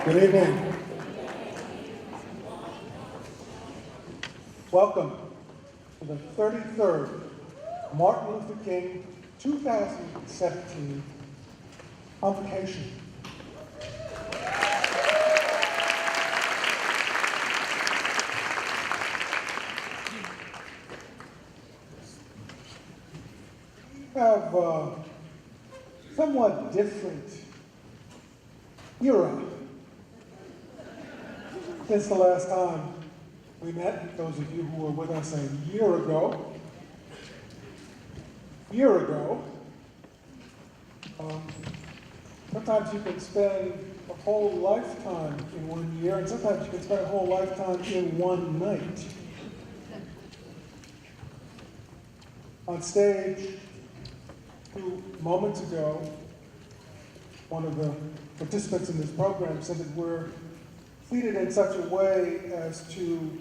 Good evening. Welcome to the 33rd Martin Luther King 2017 Convocation. We have a somewhat different era since the last time we met. Those of you who were with us a year ago. Sometimes you can spend a whole lifetime in 1 year, and sometimes you can spend a whole lifetime in one night. On stage, 2 moments ago, one of the participants in this program said that we're seated in such a way as to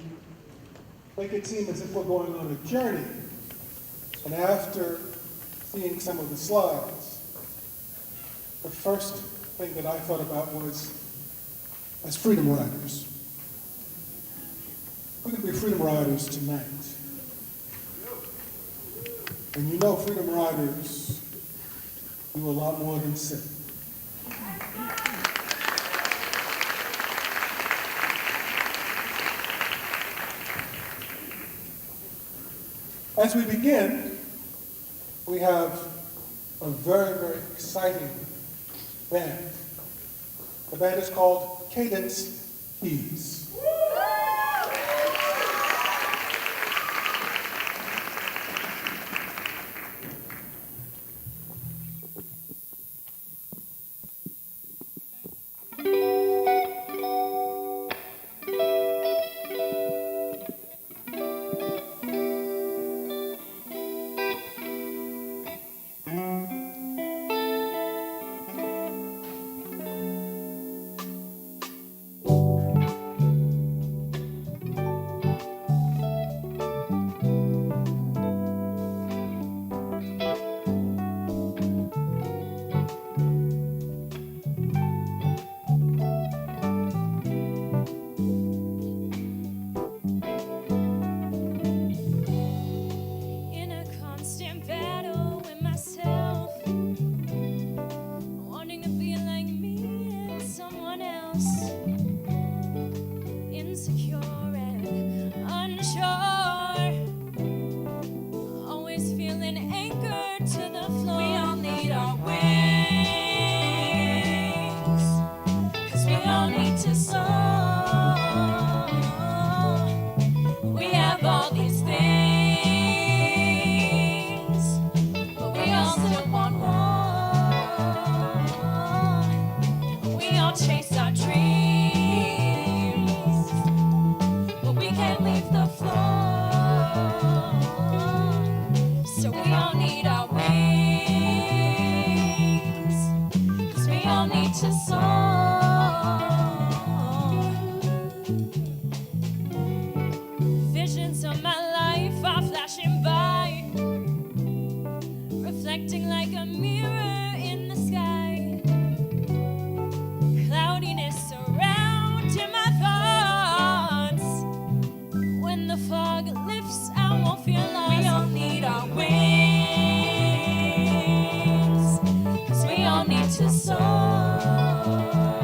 make it seem as if we're going on a journey. And after seeing some of the slides, the first thing that I thought about was, as freedom riders, we're going to be freedom riders tonight. And you know freedom riders do a lot more than sit. As we begin, we have a very, very exciting band. The band is called Cadence Keys. To soar.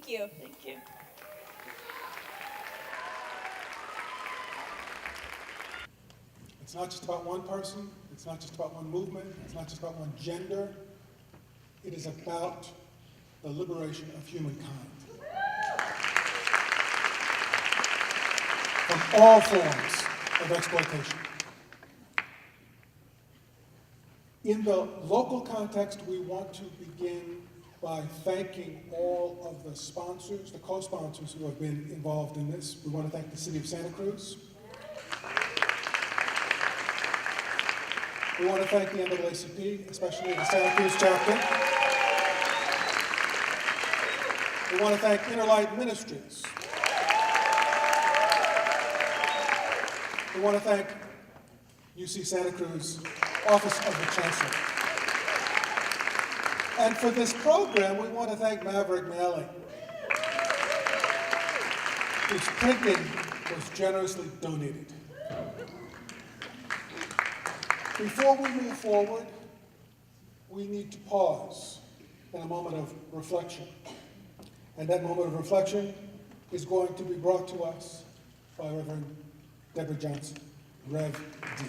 Thank you. Thank you. It's not just about one person, it's not just about one movement, it's not just about one gender. It is about the liberation of humankind from all forms of exploitation. In the local context, we want to begin by thanking all of the sponsors, the co-sponsors who have been involved in this. We want to thank the City of Santa Cruz. We want to thank the NAACP, especially the Santa Cruz chapter. We want to thank Interlight Ministries. We want to thank UC Santa Cruz Office of the Chancellor. And for this program, we want to thank Maverick Mailing, whose printing was generously donated. Before we move forward, we need to pause in a moment of reflection. And that moment of reflection is going to be brought to us by Reverend Deborah Johnson, Rev. D.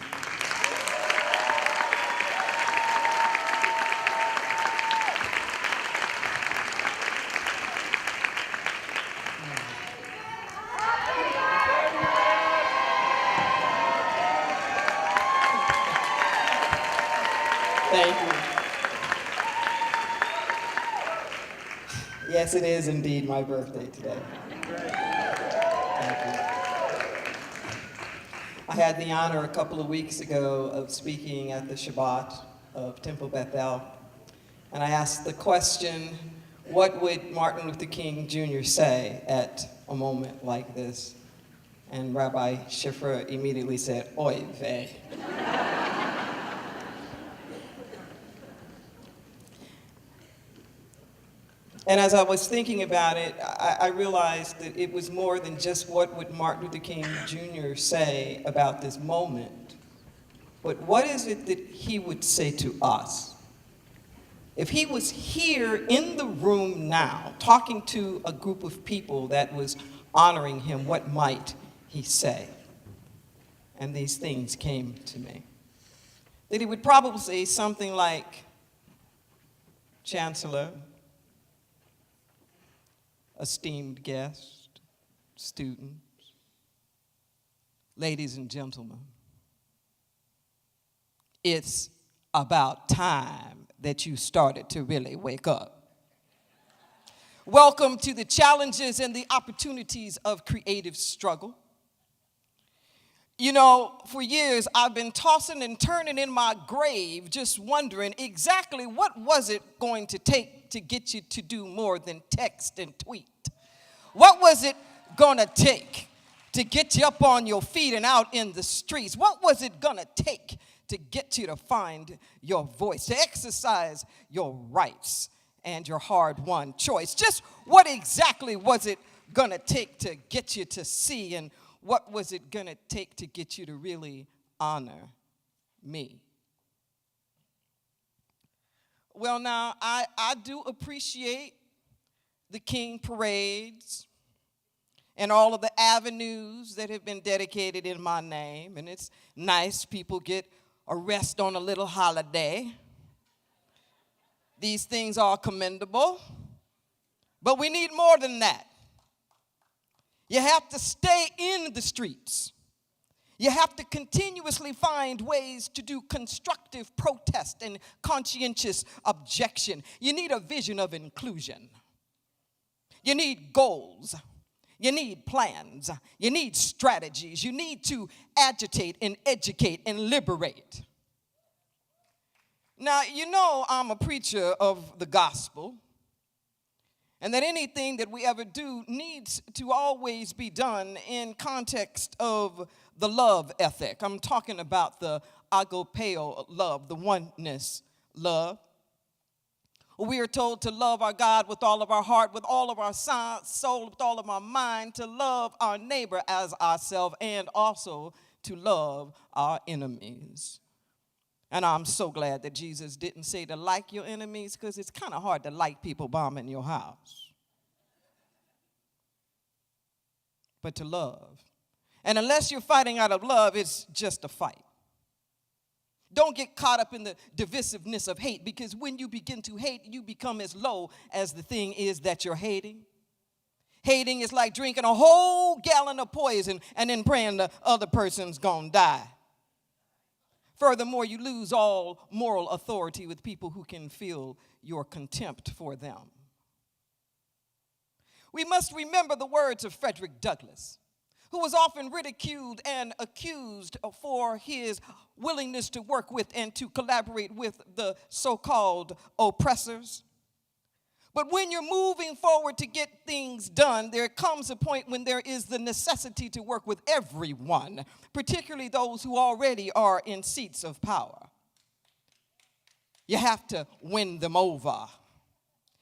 Thank you. Yes, it is indeed my birthday today. Thank you. I had the honor a couple of weeks ago of speaking at the Shabbat of Temple Bethel, and I asked the question, what would Martin Luther King Jr. say at a moment like this? And Rabbi Schiffer immediately said, oy vey. And as I was thinking about it, I realized that it was more than just what would Martin Luther King Jr. say about this moment, but what is it that he would say to us? If he was here in the room now, talking to a group of people that was honoring him, what might he say? And these things came to me. That he would probably say something like, Chancellor, esteemed guests, students, ladies and gentlemen, it's about time that you started to really wake up. Welcome to the challenges and the opportunities of creative struggle. You know, for years I've been tossing and turning in my grave just wondering exactly what was it going to take to get you to do more than text and tweet? What was it gonna take to get you up on your feet and out in the streets? What was it gonna take to get you to find your voice, to exercise your rights and your hard-won choice? Just what exactly was it gonna take to get you to see, and what was it gonna take to get you to really honor me? Well, now, I do appreciate the King parades and all of the avenues that have been dedicated in my name, and it's nice people get a rest on a little holiday. These things are commendable, but we need more than that. You have to stay in the streets. You have to continuously find ways to do constructive protest and conscientious objection. You need a vision of inclusion. You need goals. You need plans. You need strategies. You need to agitate and educate and liberate. Now, you know I'm a preacher of the gospel, and that anything that we ever do needs to always be done in context of the love ethic. I'm talking about the Agape love, the oneness love. We are told to love our God with all of our heart, with all of our soul, with all of our mind, to love our neighbor as ourselves, and also to love our enemies. And I'm so glad that Jesus didn't say to like your enemies, because it's kind of hard to like people bombing your house. But to love. And unless you're fighting out of love, it's just a fight. Don't get caught up in the divisiveness of hate, because when you begin to hate, you become as low as the thing is that you're hating. Hating is like drinking a whole gallon of poison and then praying the other person's gonna die. Furthermore, you lose all moral authority with people who can feel your contempt for them. We must remember the words of Frederick Douglass, who was often ridiculed and accused for his willingness to work with and to collaborate with the so-called oppressors. But when you're moving forward to get things done, there comes a point when there is the necessity to work with everyone, particularly those who already are in seats of power. You have to win them over.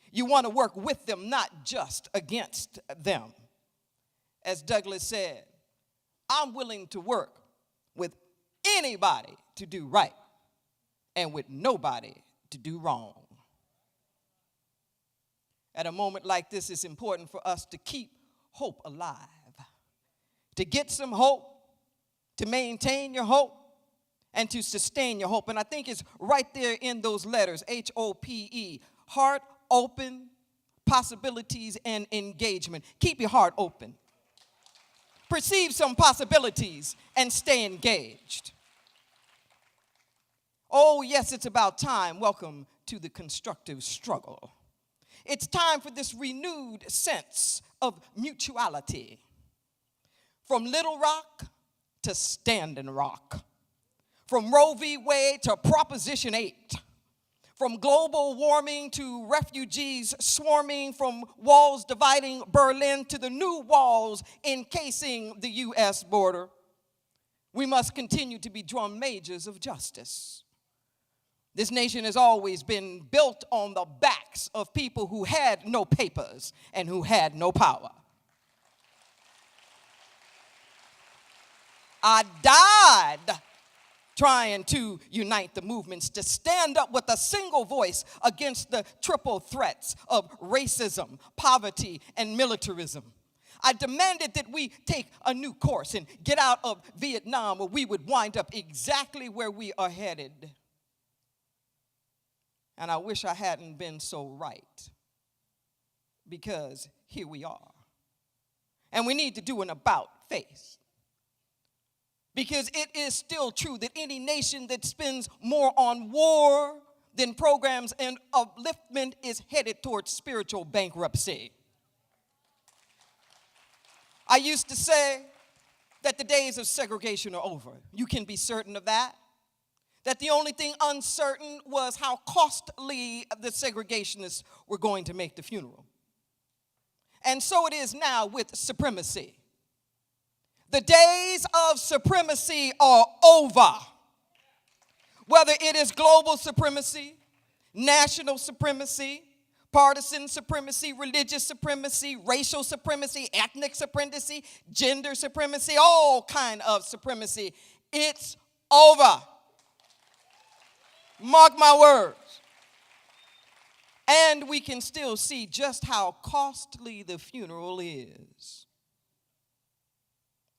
You want to work with them, not just against them. As Douglass said, I'm willing to work with anybody to do right and with nobody to do wrong. At a moment like this, it's important for us to keep hope alive, to get some hope, to maintain your hope, and to sustain your hope. And I think it's right there in those letters, HOPE, heart open, possibilities, and engagement. Keep your heart open. Perceive some possibilities and stay engaged. Oh, yes, it's about time. Welcome to the constructive struggle. It's time for this renewed sense of mutuality. From Little Rock to Standing Rock. From Roe v. Wade to Proposition 8. From global warming to refugees swarming, from walls dividing Berlin to the new walls encasing the U.S. border, we must continue to be drum majors of justice. This nation has always been built on the backs of people who had no papers and who had no power. I died trying to unite the movements, to stand up with a single voice against the triple threats of racism, poverty, and militarism. I demanded that we take a new course and get out of Vietnam, or we would wind up exactly where we are headed. And I wish I hadn't been so right, because here we are. And we need to do an about-face. Because it is still true that any nation that spends more on war than programs and upliftment is headed towards spiritual bankruptcy. I used to say that the days of segregation are over. You can be certain of that. That the only thing uncertain was how costly the segregationists were going to make the funeral. And so it is now with supremacy. The days of supremacy are over. Whether it is global supremacy, national supremacy, partisan supremacy, religious supremacy, racial supremacy, ethnic supremacy, gender supremacy, all kind of supremacy, it's over. Mark my words. And we can still see just how costly the funeral is.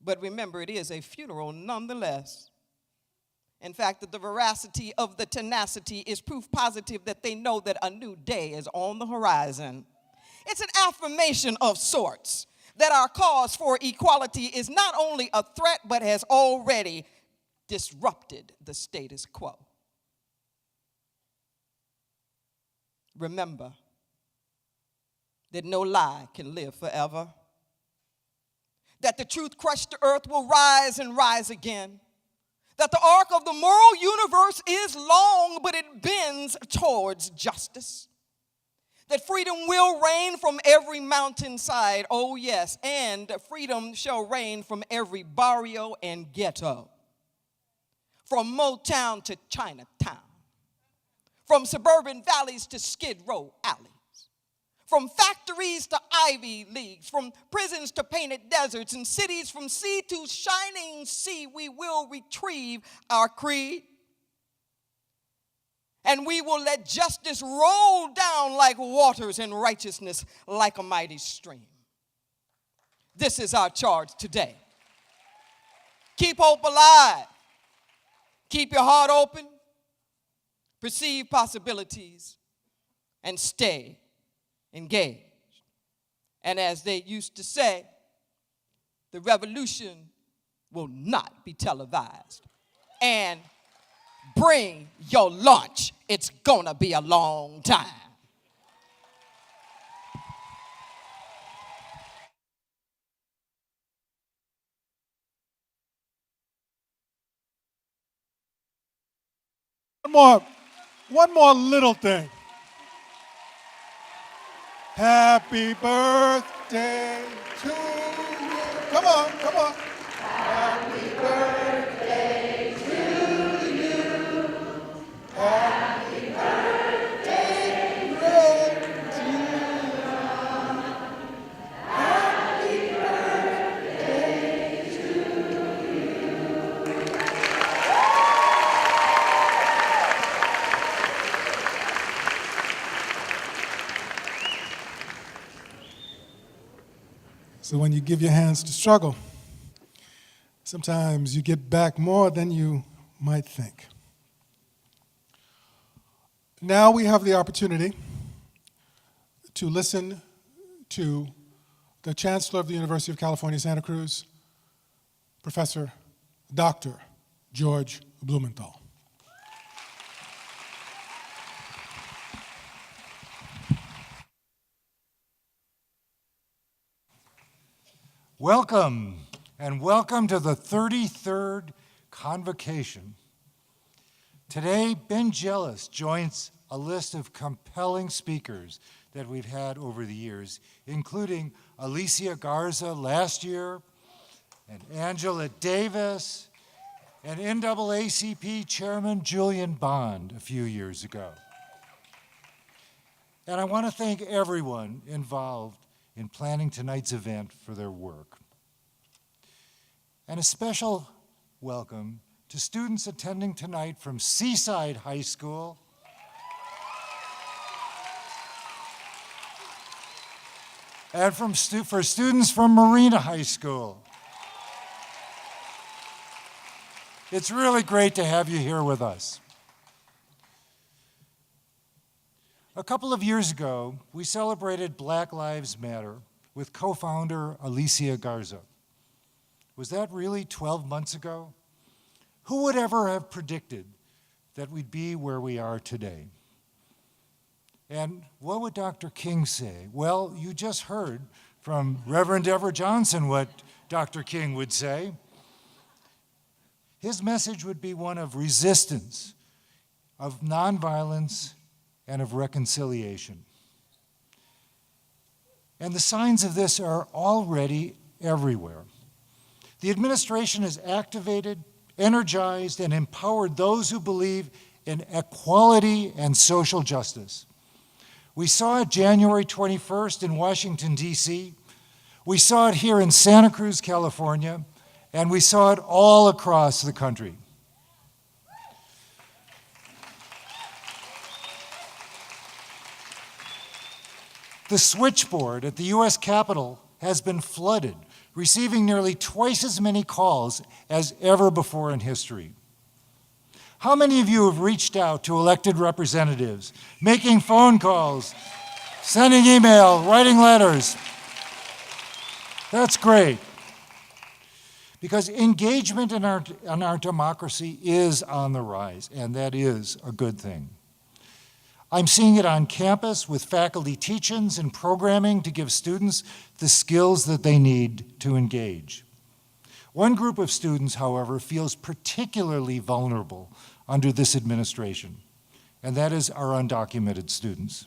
But remember, it is a funeral nonetheless. In fact, that the veracity of the tenacity is proof positive that they know that a new day is on the horizon. It's an affirmation of sorts that our cause for equality is not only a threat, but has already disrupted the status quo. Remember that no lie can live forever. That the truth crushed to earth will rise and rise again. That the arc of the moral universe is long, but it bends towards justice. That freedom will reign from every mountainside, oh yes, and freedom shall reign from every barrio and ghetto. From Motown to Chinatown. From suburban valleys to Skid Row alleys. From factories to Ivy Leagues, from prisons to painted deserts, and cities from sea to shining sea, we will retrieve our creed. And we will let justice roll down like waters and righteousness like a mighty stream. This is our charge today. Keep hope alive. Keep your heart open. Perceive possibilities and stay engaged. And as they used to say, the revolution will not be televised. And bring your lunch. It's gonna be a long time. One more little thing. Happy birthday to you. Come on, come on. Happy birthday to you. Happy birthday to you. Happy birthday to you. So when you give your hands to struggle, sometimes you get back more than you might think. Now we have the opportunity to listen to the Chancellor of the University of California, Santa Cruz, Professor Dr. George Blumenthal. Welcome, and welcome to the 33rd Convocation. Today, Ben Jealous joins a list of compelling speakers that we've had over the years, including Alicia Garza last year, and Angela Davis, and NAACP Chairman Julian Bond a few years ago. And I want to thank everyone involved in planning tonight's event for their work. And a special welcome to students attending tonight from Seaside High School, and for students from Marina High School. It's really great to have you here with us. A couple of years ago, we celebrated Black Lives Matter with co-founder Alicia Garza. Was that really 12 months ago? Who would ever have predicted that we'd be where we are today? And what would Dr. King say? Well, you just heard from Reverend Deborah Johnson what Dr. King would say. His message would be one of resistance, of nonviolence, and of reconciliation. And the signs of this are already everywhere. The administration has activated, energized, and empowered those who believe in equality and social justice. We saw it January 21st in Washington, D.C. We saw it here in Santa Cruz, California, and we saw it all across the country. The switchboard at the U.S. Capitol has been flooded, receiving nearly twice as many calls as ever before in history. How many of you have reached out to elected representatives, making phone calls, sending email, writing letters? That's great. Because engagement in our democracy is on the rise, and that is a good thing. I'm seeing it on campus with faculty teach-ins and programming to give students the skills that they need to engage. One group of students, however, feels particularly vulnerable under this administration, and that is our undocumented students.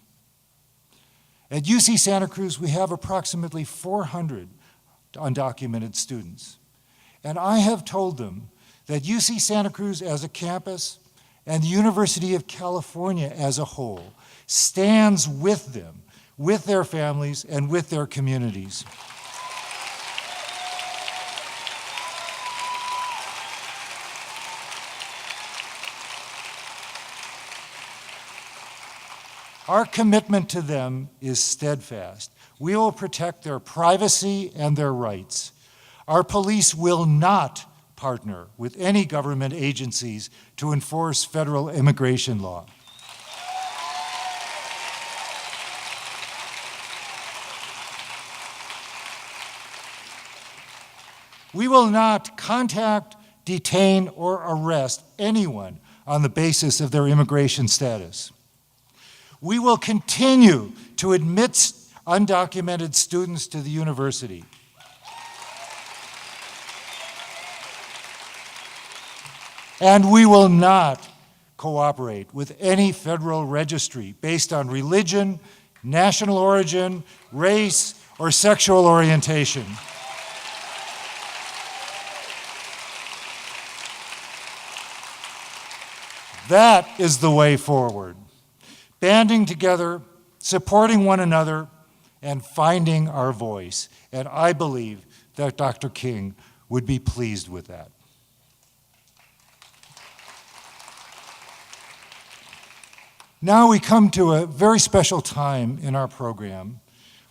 At UC Santa Cruz, we have approximately 400 undocumented students, and I have told them that UC Santa Cruz as a campus and the University of California as a whole stands with them, with their families, and with their communities. Our commitment to them is steadfast. We will protect their privacy and their rights. Our police will not partner with any government agencies to enforce federal immigration law. We will not contact, detain, or arrest anyone on the basis of their immigration status. We will continue to admit undocumented students to the university. And we will not cooperate with any federal registry based on religion, national origin, race, or sexual orientation. That is the way forward. Banding together, supporting one another, and finding our voice. And I believe that Dr. King would be pleased with that. Now we come to a very special time in our program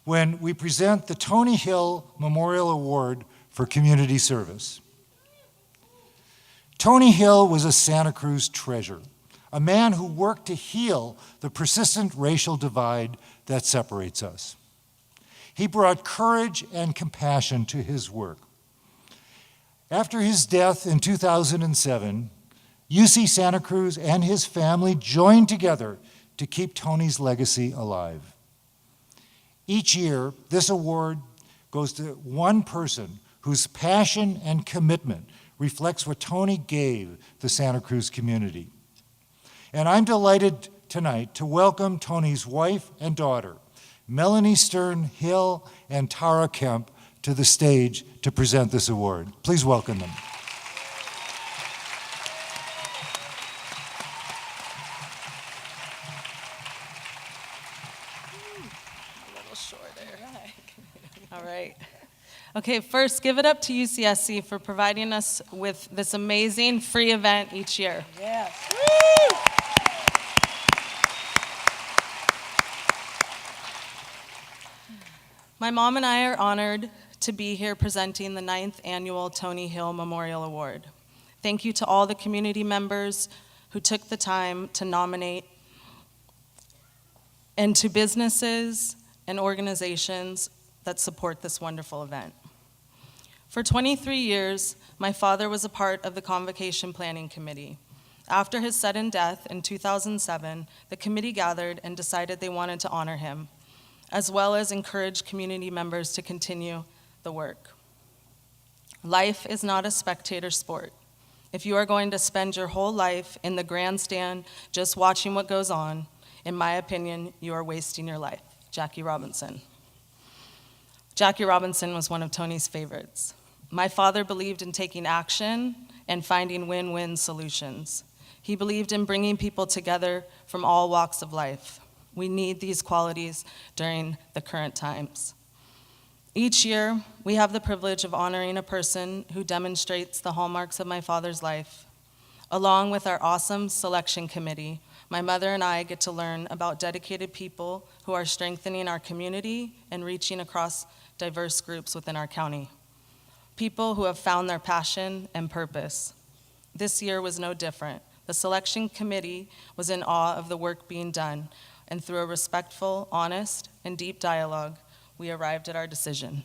when we present the Tony Hill Memorial Award for Community Service. Tony Hill was a Santa Cruz treasure, a man who worked to heal the persistent racial divide that separates us. He brought courage and compassion to his work. After his death in 2007, UC Santa Cruz and his family joined together to keep Tony's legacy alive. Each year, this award goes to one person whose passion and commitment reflects what Tony gave the Santa Cruz community. And I'm delighted tonight to welcome Tony's wife and daughter, Melanie Stern Hill and Tara Kemp, to the stage to present this award. Please welcome them. All right. Okay, first, give it up to UCSC for providing us with this amazing free event each year. Yes. My mom and I are honored to be here presenting the 9th Annual Tony Hill Memorial Award. Thank you to all the community members who took the time to nominate, and to businesses and organizations that support this wonderful event. For 23 years, my father was a part of the Convocation Planning Committee. After his sudden death in 2007, the committee gathered and decided they wanted to honor him, as well as encourage community members to continue the work. Life is not a spectator sport. If you are going to spend your whole life in the grandstand just watching what goes on, in my opinion, you are wasting your life. Jackie Robinson. Jackie Robinson was one of Tony's favorites. My father believed in taking action and finding win-win solutions. He believed in bringing people together from all walks of life. We need these qualities during the current times. Each year, we have the privilege of honoring a person who demonstrates the hallmarks of my father's life. Along with our awesome selection committee, my mother and I get to learn about dedicated people who are strengthening our community and reaching across diverse groups within our county. People who have found their passion and purpose. This year was no different. The selection committee was in awe of the work being done, and through a respectful, honest, and deep dialogue, we arrived at our decision.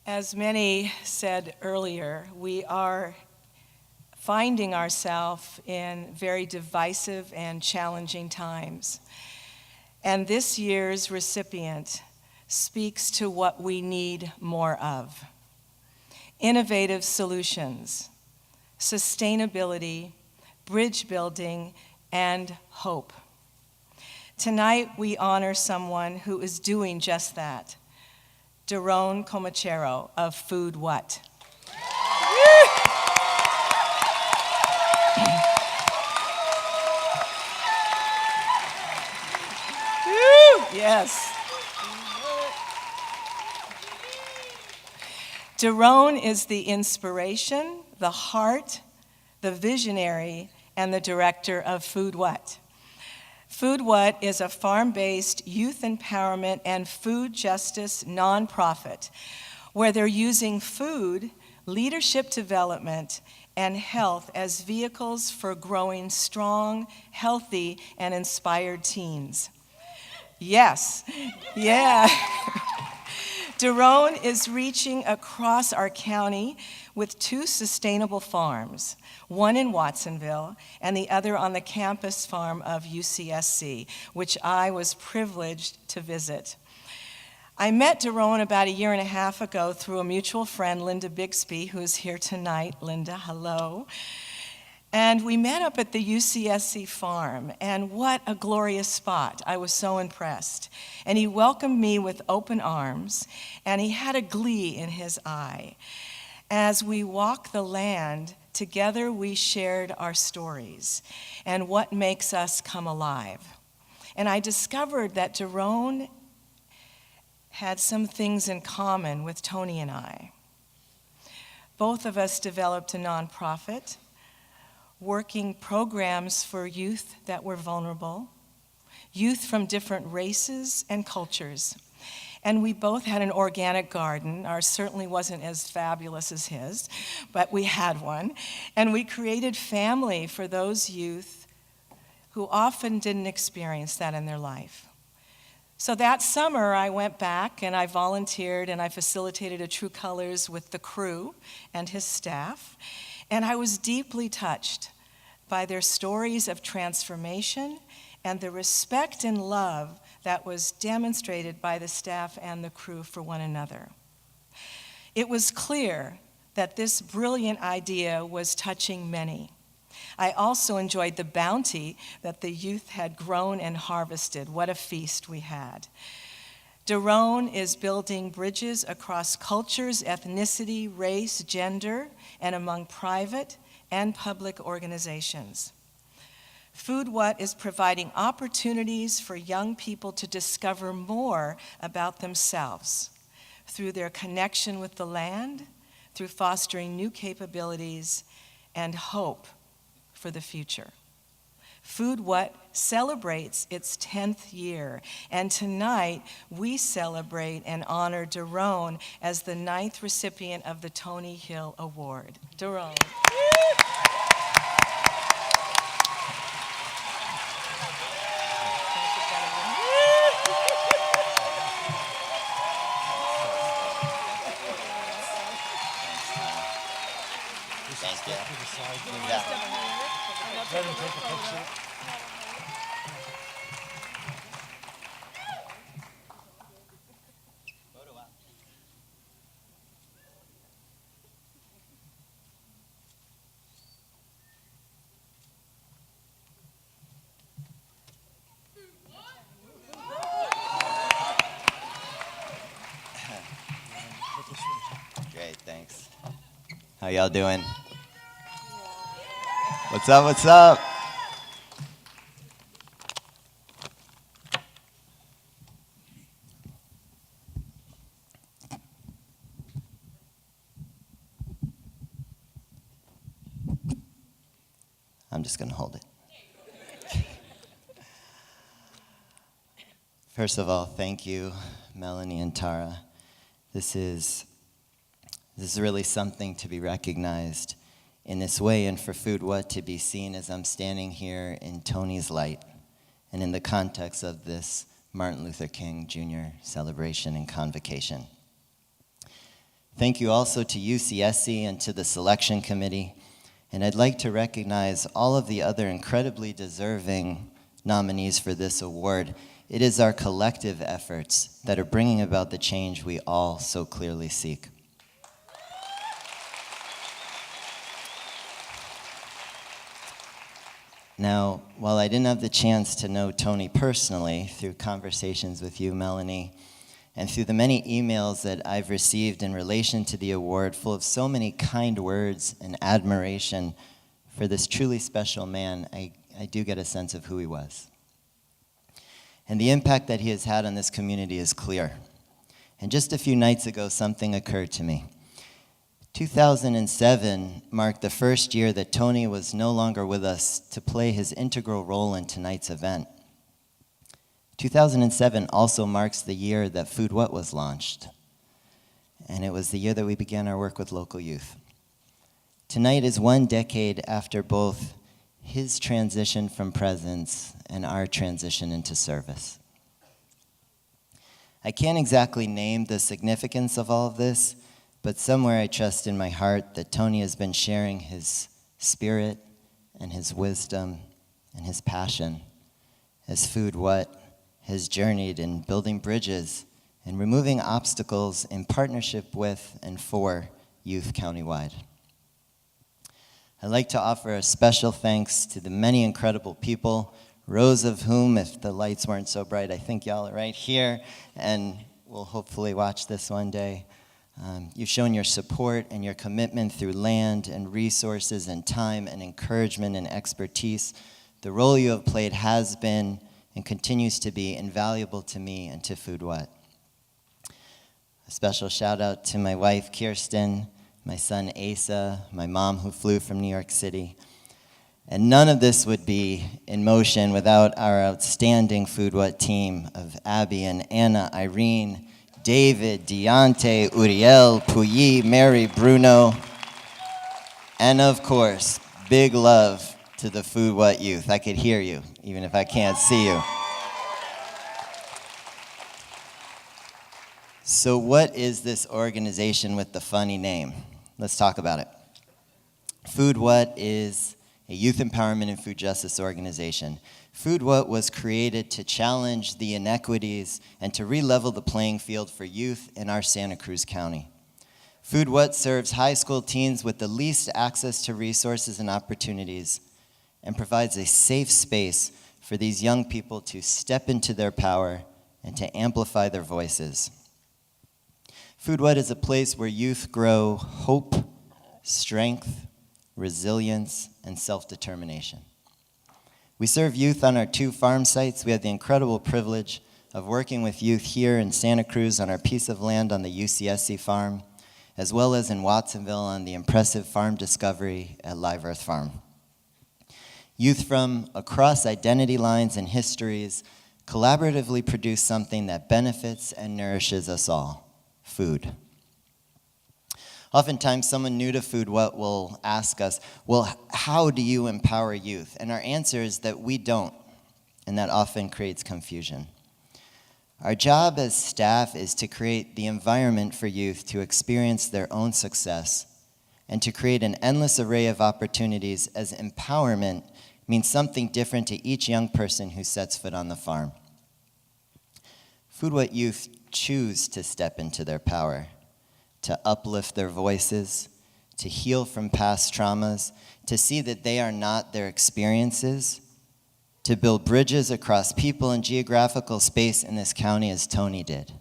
As many said earlier, we are finding ourselves in very divisive and challenging times. And this year's recipient speaks to what we need more of: innovative solutions, sustainability, bridge building, and hope. Tonight, we honor someone who is doing just that, Daron Comachero of Food What. Yes. Daron is the inspiration, the heart, the visionary, and the director of Food What. Food What is a farm-based youth empowerment and food justice nonprofit where they're using food, leadership development, and health as vehicles for growing strong, healthy, and inspired teens. Yes, yeah. Daron is reaching across our county with 2 sustainable farms, one in Watsonville and the other on the campus farm of UCSC, which I was privileged to visit. I met Daron about 1.5 years ago through a mutual friend, Linda Bixby, who is here tonight. Linda, hello. And we met up at the UCSC farm, and what a glorious spot. I was so impressed. And he welcomed me with open arms, and he had a glee in his eye. As we walked the land, together we shared our stories and what makes us come alive. And I discovered that Daron had some things in common with Tony and I. Both of us developed a nonprofit, working programs for youth that were vulnerable, youth from different races and cultures. And we both had an organic garden. Ours certainly wasn't as fabulous as his, but we had one. And we created family for those youth who often didn't experience that in their life. So that summer, I went back and I volunteered and I facilitated a True Colors with the crew and his staff. And I was deeply touched by their stories of transformation and the respect and love that was demonstrated by the staff and the crew for one another. It was clear that this brilliant idea was touching many. I also enjoyed the bounty that the youth had grown and harvested. What a feast we had. Daron is building bridges across cultures, ethnicity, race, gender, and among private and public organizations. Food What is providing opportunities for young people to discover more about themselves through their connection with the land, through fostering new capabilities and hope for the future. Food What celebrates its 10th year, and tonight we celebrate and honor Daron as the 9th recipient of the Tony Hill Award. Daron. Thank you. Reverend, take a picture. Great, thanks. How y'all doing? What's up, what's up? I'm just gonna hold it. First of all, thank you, Melanie and Tara. This is really something to be recognized in this way, and for Food What to be seen as I'm standing here in Tony's light and in the context of this Martin Luther King Jr. celebration and convocation. Thank you also to UCSC and to the selection committee, and I'd like to recognize all of the other incredibly deserving nominees for this award. It is our collective efforts that are bringing about the change we all so clearly seek. Now, while I didn't have the chance to know Tony personally through conversations with you, Melanie, and through the many emails that I've received in relation to the award, full of so many kind words and admiration for this truly special man, I do get a sense of who he was. And the impact that he has had on this community is clear. And just a few nights ago, something occurred to me. 2007 marked the first year that Tony was no longer with us to play his integral role in tonight's event. 2007 also marks the year that Food What was launched, and it was the year that we began our work with local youth. Tonight is 1 decade after both his transition from presence and our transition into service. I can't exactly name the significance of all of this, but somewhere I trust in my heart that Tony has been sharing his spirit and his wisdom and his passion as Food What has journeyed in building bridges and removing obstacles in partnership with and for youth countywide. I'd like to offer a special thanks to the many incredible people, rows of whom, if the lights weren't so bright, I think y'all are right here and will hopefully watch this one day. You've shown your support and your commitment through land and resources and time and encouragement and expertise. The role you have played has been and continues to be invaluable to me and to Food What. A special shout out to my wife, Kirsten, my son, Asa, my mom who flew from New York City. And none of this would be in motion without our outstanding Food What team of Abby and Anna, Irene, David, Deontay, Uriel, Puyi, Mary, Bruno, and of course, big love to the Food What youth. I could hear you, even if I can't see you. So what is this organization with the funny name? Let's talk about it. Food What is a youth empowerment and food justice organization. Food What was created to challenge the inequities and to re-level the playing field for youth in our Santa Cruz County. Food What serves high school teens with the least access to resources and opportunities and provides a safe space for these young people to step into their power and to amplify their voices. Food What is a place where youth grow hope, strength, resilience, and self-determination. We serve youth on our 2 farm sites. We have the incredible privilege of working with youth here in Santa Cruz on our piece of land on the UCSC farm, as well as in Watsonville on the impressive farm discovery at Live Earth Farm. Youth from across identity lines and histories collaboratively produce something that benefits and nourishes us all: food. Oftentimes, someone new to Food What will ask us, well, how do you empower youth? And our answer is that we don't, and that often creates confusion. Our job as staff is to create the environment for youth to experience their own success and to create an endless array of opportunities, as empowerment means something different to each young person who sets foot on the farm. Food What youth choose to step into their power, to uplift their voices, to heal from past traumas, to see that they are not their experiences, to build bridges across people and geographical space in this county as Tony did.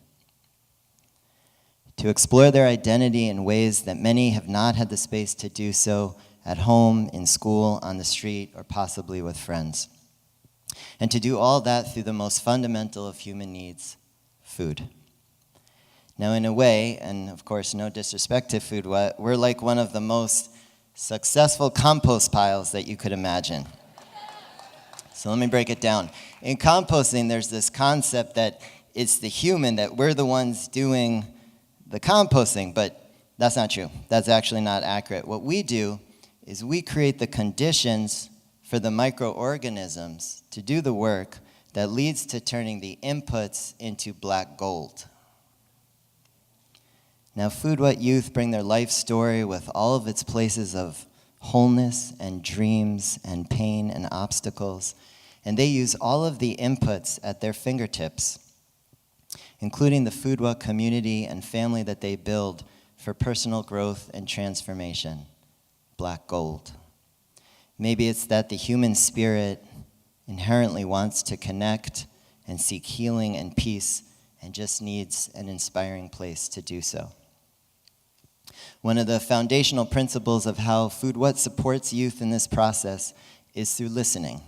To explore their identity in ways that many have not had the space to do so at home, in school, on the street, or possibly with friends. And to do all that through the most fundamental of human needs, food. Now, in a way, and of course no disrespect to Food What, we're like one of the most successful compost piles that you could imagine. So let me break it down. In composting, there's this concept that it's the human, that we're the ones doing the composting, but that's not true. That's actually not accurate. What we do is we create the conditions for the microorganisms to do the work that leads to turning the inputs into black gold. Now, Food What youth bring their life story with all of its places of wholeness and dreams and pain and obstacles, and they use all of the inputs at their fingertips, including the Food What community and family that they build for personal growth and transformation, black gold. Maybe it's that the human spirit inherently wants to connect and seek healing and peace and just needs an inspiring place to do so. One of the foundational principles of how Food What supports youth in this process is through listening.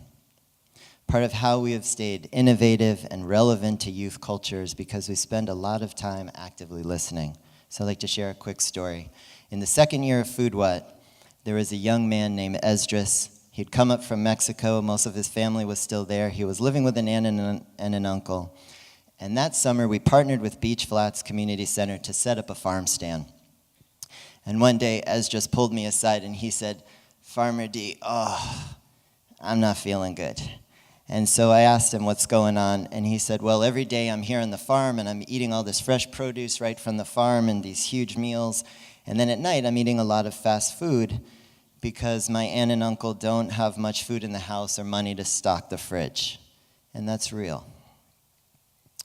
Part of how we have stayed innovative and relevant to youth cultures because we spend a lot of time actively listening. So I'd like to share a quick story. In the second year of Food What, there was a young man named Esdras. He'd come up from Mexico. Most of his family was still there. He was living with an aunt and an uncle. And that summer, we partnered with Beach Flats Community Center to set up a farm stand. And one day, Esdras pulled me aside and he said, "Farmer D, I'm not feeling good." And so I asked him what's going on, and he said, well, every day I'm here on the farm and I'm eating all this fresh produce right from the farm and these huge meals. And then at night I'm eating a lot of fast food because my aunt and uncle don't have much food in the house or money to stock the fridge. And that's real.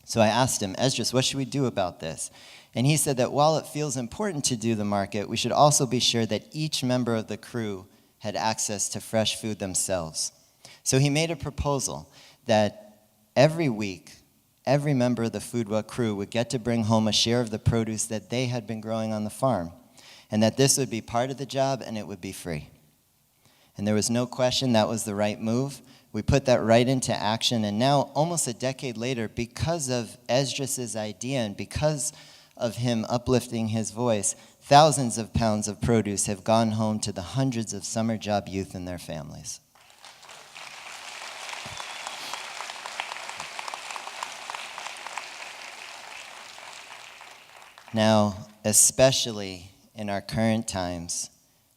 So I asked him, Esdras, what should we do about this? And he said that while it feels important to do the market, we should also be sure that each member of the crew had access to fresh food themselves. So he made a proposal that every week, every member of the Food What crew would get to bring home a share of the produce that they had been growing on the farm, and that this would be part of the job and it would be free. And there was no question that was the right move. We put that right into action, and now, almost a decade later, because of Esdras' idea and because of him uplifting his voice, thousands of pounds of produce have gone home to the hundreds of summer job youth and their families. Now, especially in our current times,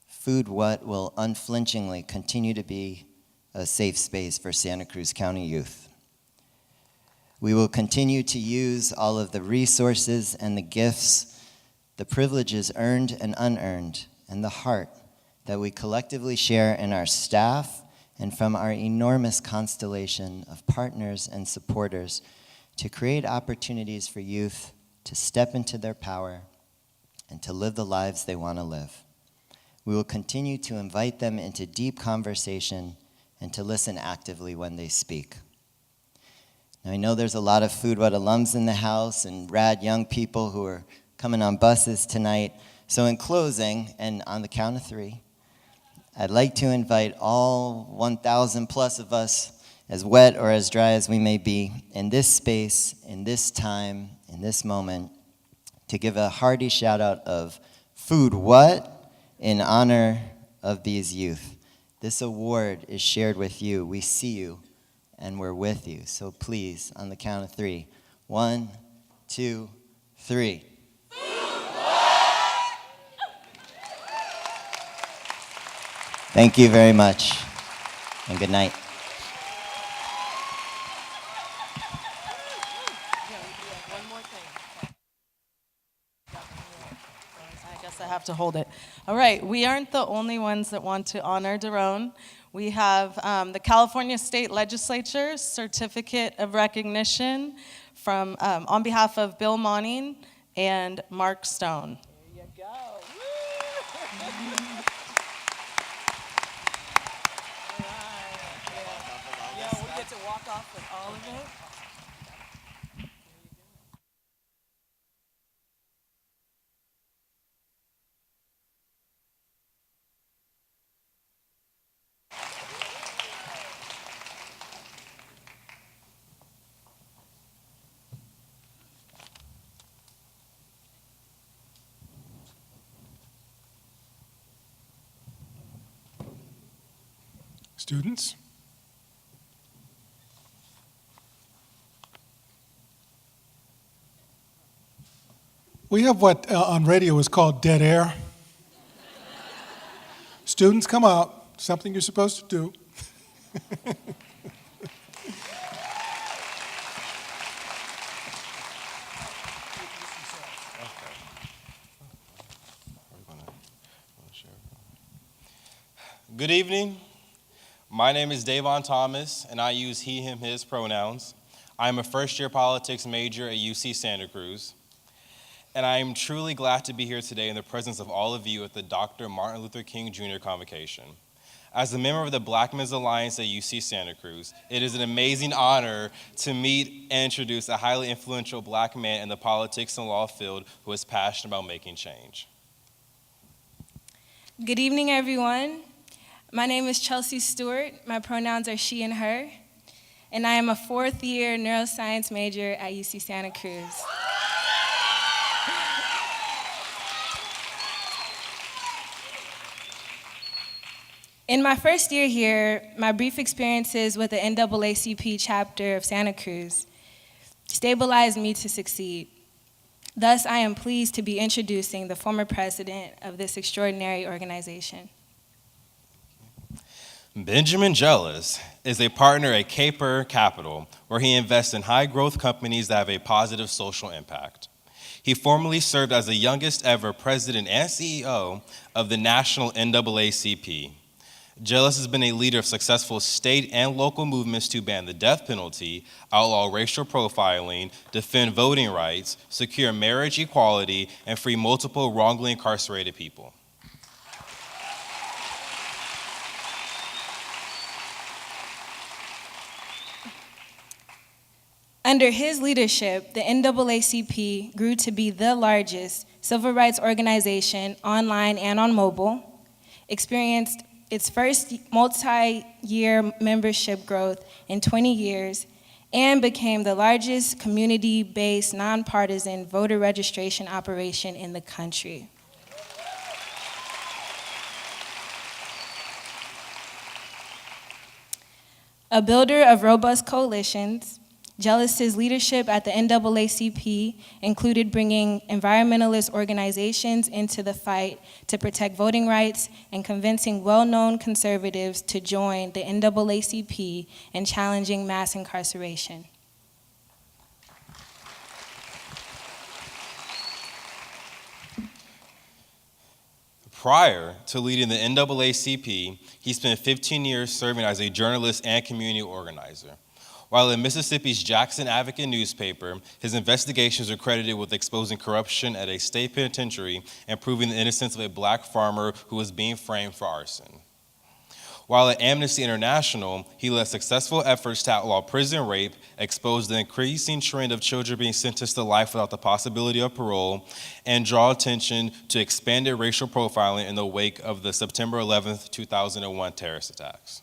Food What will unflinchingly continue to be a safe space for Santa Cruz County youth. We will continue to use all of the resources and the gifts, the privileges earned and unearned, and the heart that we collectively share in our staff and from our enormous constellation of partners and supporters to create opportunities for youth to step into their power and to live the lives they want to live. We will continue to invite them into deep conversation and to listen actively when they speak. Now, I know there's a lot of Foodwood alums in the house and rad young people who are coming on buses tonight. So in closing, and on the count of 3, I'd like to invite all 1,000 plus of us, as wet or as dry as we may be, in this space, in this time, in this moment, to give a hearty shout out of Food What in honor of these youth. This award is shared with you. We see you and we're with you. So please, on the count of 3, 1, 2, 3. Thank you very much, and good night. I guess I have to hold it. All right, we aren't the only ones that want to honor Daron. We have the California State Legislature's Certificate of Recognition from, on behalf of Bill Monning and Mark Stone. There you go. Yeah, we get to walk off with all of it. Students? We have what on radio is called dead air. Students, come out. Something you're supposed to do. Good evening. My name is Davon Thomas, and I use he, him, his pronouns. I am a first-year politics major at UC Santa Cruz, and I am truly glad to be here today in the presence of all of you at the Dr. Martin Luther King Jr. Convocation. As a member of the Black Men's Alliance at UC Santa Cruz, it is an amazing honor to meet and introduce a highly influential Black man in the politics and law field who is passionate about making change. Good evening, everyone. My name is Chelsea Stewart. My pronouns are she and her, and I am a 4th-year neuroscience major at UC Santa Cruz. In my first year here, my brief experiences with the NAACP chapter of Santa Cruz stabilized me to succeed. Thus, I am pleased to be introducing the former president of this extraordinary organization. Benjamin Jealous is a partner at Caper Capital, where he invests in high-growth companies that have a positive social impact. He formerly served as the youngest ever president and CEO of the national NAACP. Jealous has been a leader of successful state and local movements to ban the death penalty, outlaw racial profiling, defend voting rights, secure marriage equality, and free multiple wrongly incarcerated people. Under his leadership, the NAACP grew to be the largest civil rights organization online and on mobile, experienced its first multi-year membership growth in 20 years, and became the largest community-based, nonpartisan voter registration operation in the country. A builder of robust coalitions, Jealous's leadership at the NAACP included bringing environmentalist organizations into the fight to protect voting rights and convincing well-known conservatives to join the NAACP in challenging mass incarceration. Prior to leading the NAACP, he spent 15 years serving as a journalist and community organizer. While in Mississippi's Jackson Advocate newspaper, his investigations are credited with exposing corruption at a state penitentiary and proving the innocence of a Black farmer who was being framed for arson. While at Amnesty International, he led successful efforts to outlaw prison rape, expose the increasing trend of children being sentenced to life without the possibility of parole, and draw attention to expanded racial profiling in the wake of the September 11th, 2001 terrorist attacks.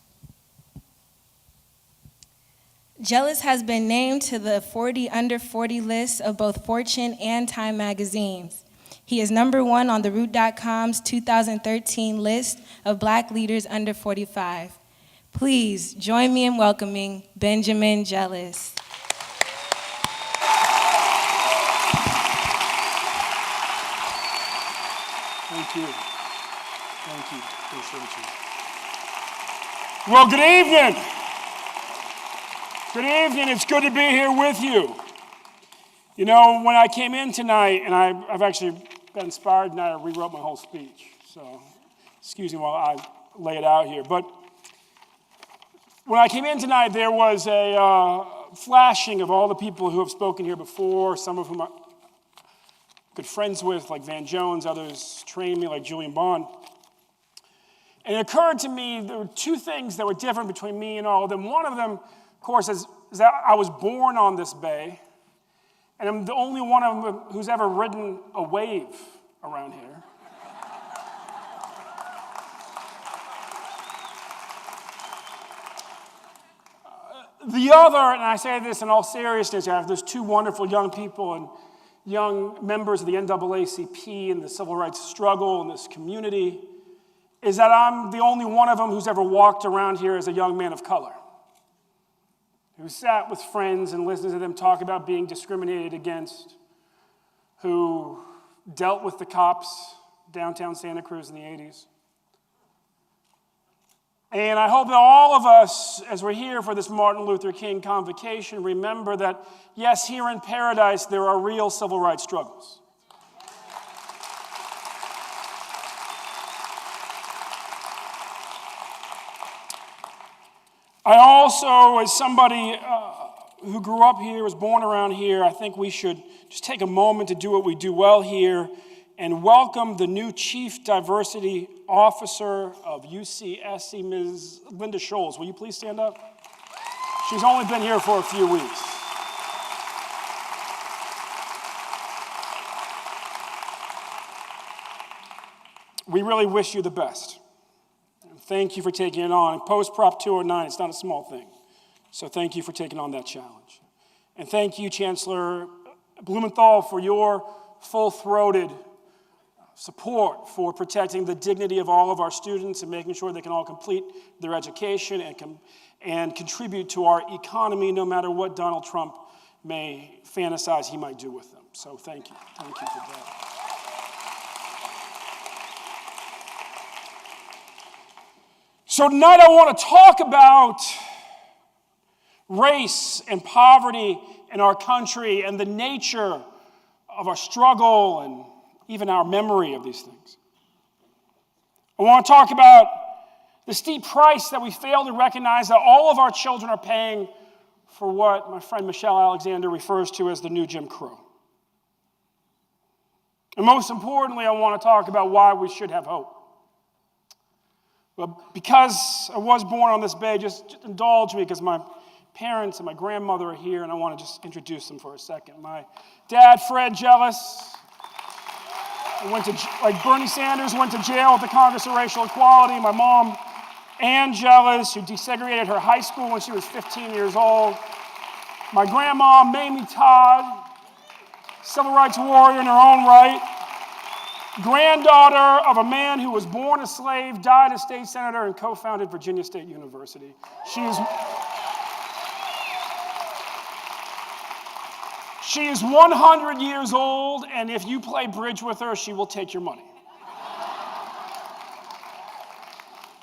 Jealous has been named to the 40 under 40 list of both Fortune and Time magazines. He is #1 on the Root.com's 2013 list of Black leaders under 45. Please join me in welcoming Benjamin Jealous. Thank you. Thank you. Appreciate you. Well, good evening. Good evening. It's good to be here with you. You know, when I came in tonight, and I've actually got inspired and I rewrote my whole speech. So, excuse me while I lay it out here. But when I came in tonight, there was a flashing of all the people who have spoken here before, some of whom I'm good friends with, like Van Jones, others trained me, like Julian Bond. And it occurred to me there were two things that were different between me and all of them. One of them, of course, is that I was born on this bay, and I'm the only one of them who's ever ridden a wave around here. The other, and I say this in all seriousness, I have those two wonderful young people and young members of the NAACP and the civil rights struggle in this community, is that I'm the only one of them who's ever walked around here as a young man of color, who sat with friends and listened to them talk about being discriminated against, who dealt with the cops downtown Santa Cruz in the 80s. And I hope that all of us, as we're here for this Martin Luther King Convocation, remember that, yes, here in paradise, there are real civil rights struggles. I also, as somebody who grew up here, was born around here, I think we should just take a moment to do what we do well here and welcome the new Chief Diversity Officer of UCSC, Ms. Linda Scholes. Will you please stand up? She's only been here for a few weeks. We really wish you the best. Thank you for taking it on. And post Prop 209, it's not a small thing. So thank you for taking on that challenge. And thank you, Chancellor Blumenthal, for your full-throated support for protecting the dignity of all of our students and making sure they can all complete their education and contribute to our economy, no matter what Donald Trump may fantasize he might do with them. So thank you. Thank you for that. So tonight I want to talk about race and poverty in our country and the nature of our struggle and even our memory of these things. I want to talk about the steep price that we fail to recognize that all of our children are paying for what my friend Michelle Alexander refers to as the new Jim Crow. And most importantly, I want to talk about why we should have hope. Well, because I was born on this bay, just indulge me, because my parents and my grandmother are here, and I want to just introduce them for a second. My dad, Fred Jealous, went to, like Bernie Sanders, went to jail at the Congress of Racial Equality. My mom, Ann Jealous, who desegregated her high school when she was 15 years old. My grandma, Mamie Todd, civil rights warrior in her own right. Granddaughter of a man who was born a slave, died a state senator, and co-founded Virginia State University. She is 100 years old, and if you play bridge with her, she will take your money.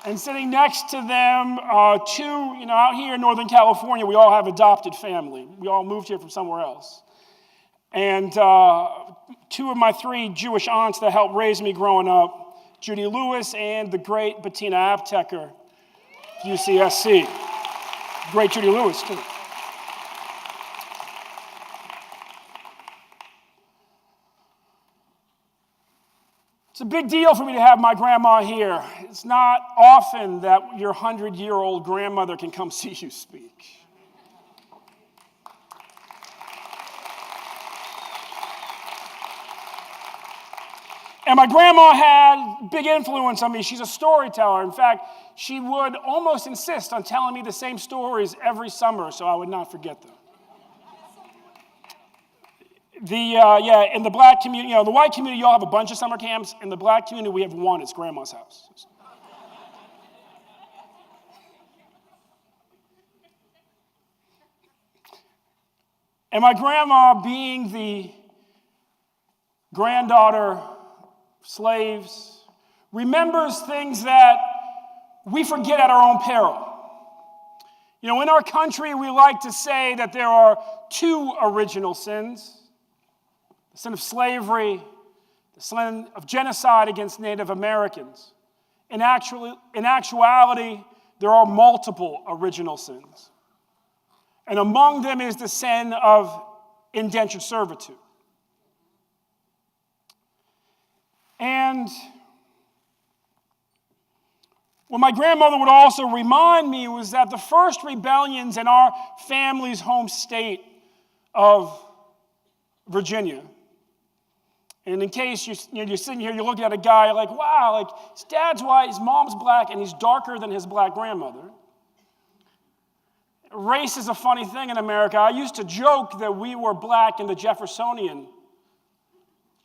And sitting next to them, two, out here in Northern California, we all have adopted family. We all moved here from somewhere else. And two of my three Jewish aunts that helped raise me growing up, Judy Lewis and the great Bettina Apteker, UCSC. Great Judy Lewis, too. It's a big deal for me to have my grandma here. It's not often that your 100-year-old grandmother can come see you speak. And my grandma had big influence on me. She's a storyteller. In fact, she would almost insist on telling me the same stories every summer so I would not forget them. In the black community, the white community, you all have a bunch of summer camps. In the black community, we have one. It's Grandma's house. And my grandma, being the granddaughter of slaves, remembers things that we forget at our own peril. In our country, we like to say that there are two original sins. The sin of slavery, the sin of genocide against Native Americans. In actuality, there are multiple original sins. And among them is the sin of indentured servitude. And what my grandmother would also remind me was that the first rebellions in our family's home state of Virginia. And in case you're sitting here, you're looking at a guy like, wow, his dad's white, his mom's black, and he's darker than his black grandmother. Race is a funny thing in America. I used to joke that we were black in the Jeffersonian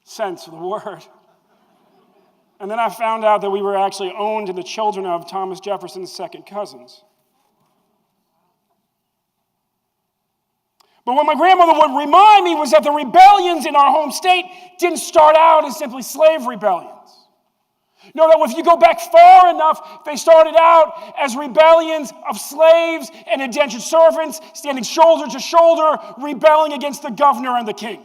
sense of the word. And then I found out that we were actually owned and the children of Thomas Jefferson's second cousins. But what my grandmother would remind me was that the rebellions in our home state didn't start out as simply slave rebellions. No, that if you go back far enough, they started out as rebellions of slaves and indentured servants standing shoulder to shoulder, rebelling against the governor and the king.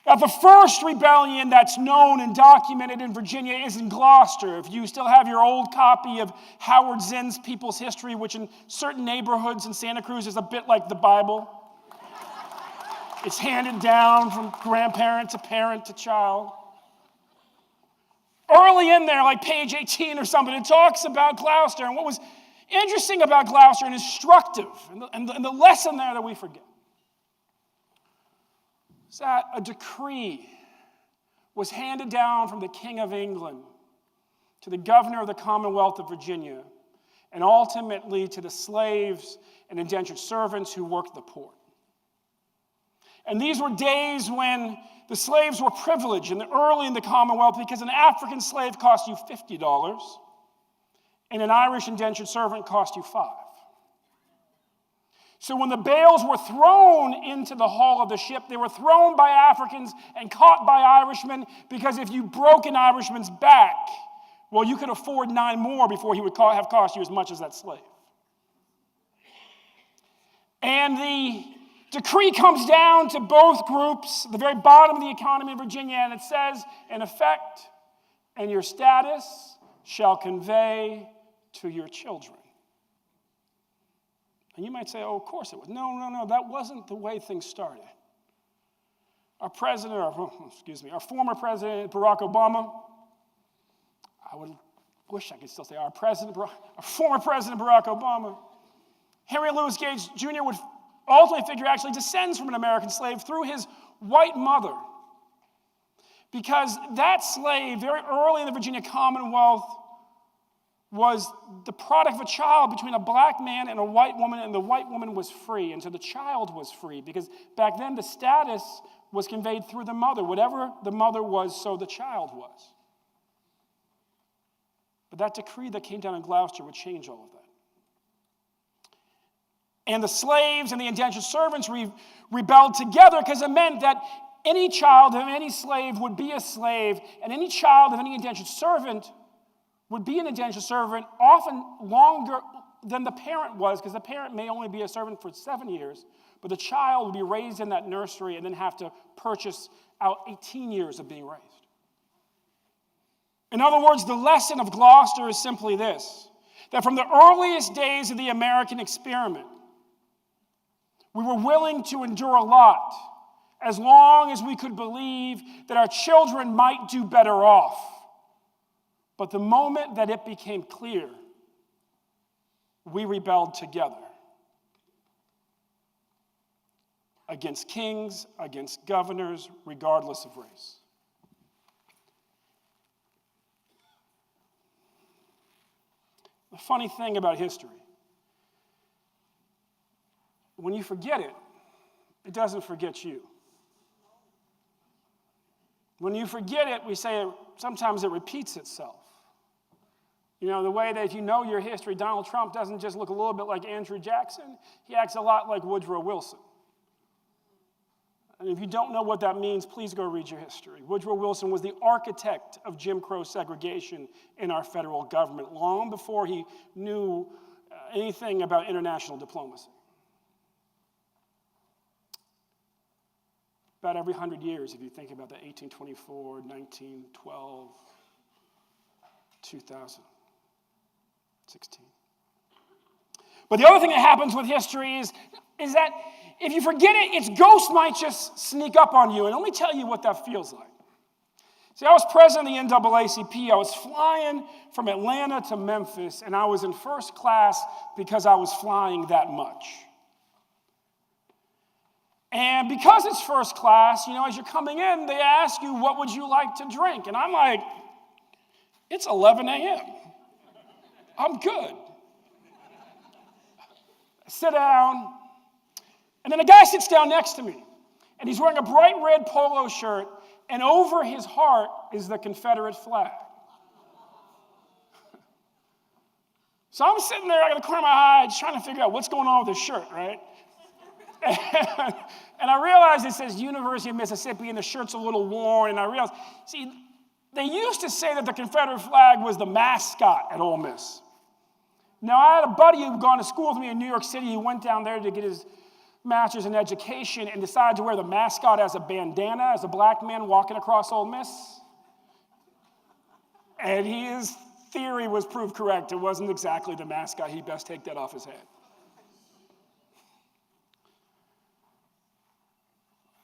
Now, the first rebellion that's known and documented in Virginia is in Gloucester. If you still have your old copy of Howard Zinn's People's History, which in certain neighborhoods in Santa Cruz is a bit like the Bible. It's handed down from grandparent to parent to child. Early in there, like page 18 or something, it talks about Gloucester. And what was interesting about Gloucester and instructive, and the lesson there that we forget, is that a decree was handed down from the King of England to the governor of the Commonwealth of Virginia, and ultimately to the slaves and indentured servants who worked the port. And these were days when the slaves were privileged early in the Commonwealth because an African slave cost you $50 and an Irish indentured servant cost you $5. So when the bales were thrown into the hull of the ship, they were thrown by Africans and caught by Irishmen, because if you broke an Irishman's back, well, you could afford 9 more before he would have cost you as much as that slave. And the decree comes down to both groups, the very bottom of the economy in Virginia, and it says, in effect, and your status shall convey to your children. And you might say, oh, of course it was. No, that wasn't the way things started. Our former president, Barack Obama, I wish I could still say our former president, Barack Obama, Henry Louis Gates Jr. would ultimately figure actually descends from an American slave through his white mother. Because that slave, very early in the Virginia Commonwealth, was the product of a child between a black man and a white woman, and the white woman was free, and so the child was free, because back then the status was conveyed through the mother. Whatever the mother was, so the child was. But that decree that came down in Gloucester would change all of that. And the slaves and the indentured servants rebelled together, because it meant that any child of any slave would be a slave, and any child of any indentured servant would be an indentured servant often longer than the parent was, because the parent may only be a servant for 7 years, but the child would be raised in that nursery and then have to purchase out 18 years of being raised. In other words, the lesson of Gloucester is simply this, that from the earliest days of the American experiment, we were willing to endure a lot as long as we could believe that our children might do better off. But the moment that it became clear, we rebelled together against kings, against governors, regardless of race. The funny thing about history, when you forget it, it doesn't forget you. When you forget it, we say sometimes it repeats itself. You know, the way that you know your history, Donald Trump doesn't just look a little bit like Andrew Jackson, he acts a lot like Woodrow Wilson. And if you don't know what that means, please go read your history. Woodrow Wilson was the architect of Jim Crow segregation in our federal government long before he knew anything about international diplomacy. About every 100 years, if you think about that, 1824, 1912, 2016. But the other thing that happens with history is that if you forget it, its ghost might just sneak up on you. And let me tell you what that feels like. See, I was president of the NAACP. I was flying from Atlanta to Memphis, and I was in first class because I was flying that much. And because it's first class, you know, as you're coming in, they ask you, what would you like to drink? And I'm like, it's 11 a.m. I'm good. I sit down, and then a guy sits down next to me, and he's wearing a bright red polo shirt, and over his heart is the Confederate flag. So I'm sitting there, I got a corner of my eye, just trying to figure out what's going on with his shirt, right? And I realized it says University of Mississippi, and the shirt's a little worn, and I realized, see, they used to say that the Confederate flag was the mascot at Ole Miss. Now, I had a buddy who'd gone to school with me in New York City. He went down there to get his master's in education and decided to wear the mascot as a bandana, as a black man walking across Ole Miss. And his theory was proved correct. It wasn't exactly the mascot. He'd best take that off his head.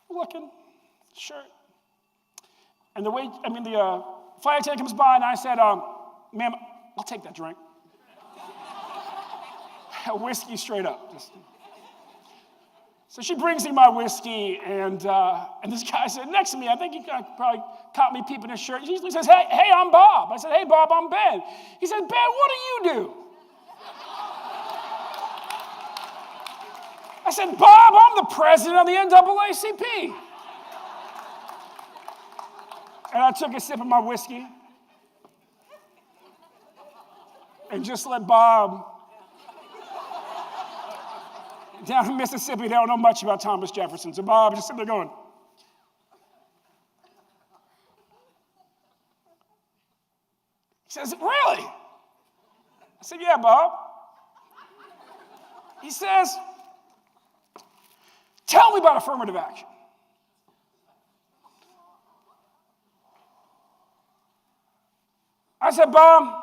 Looking, shirt. And the flight attendant comes by, and I said, ma'am, I'll take that drink. Whiskey straight up. So she brings me my whiskey, and this guy said next to me, I think he probably caught me peeping his shirt. He says, hey, I'm Bob. I said, hey, Bob, I'm Ben. He said, Ben, what do you do? I said, Bob, I'm the president of the NAACP. And I took a sip of my whiskey and just let Bob. Down in Mississippi, they don't know much about Thomas Jefferson. So Bob just sitting there going. He says, really? I said, yeah, Bob. He says, tell me about affirmative action. I said, Bob,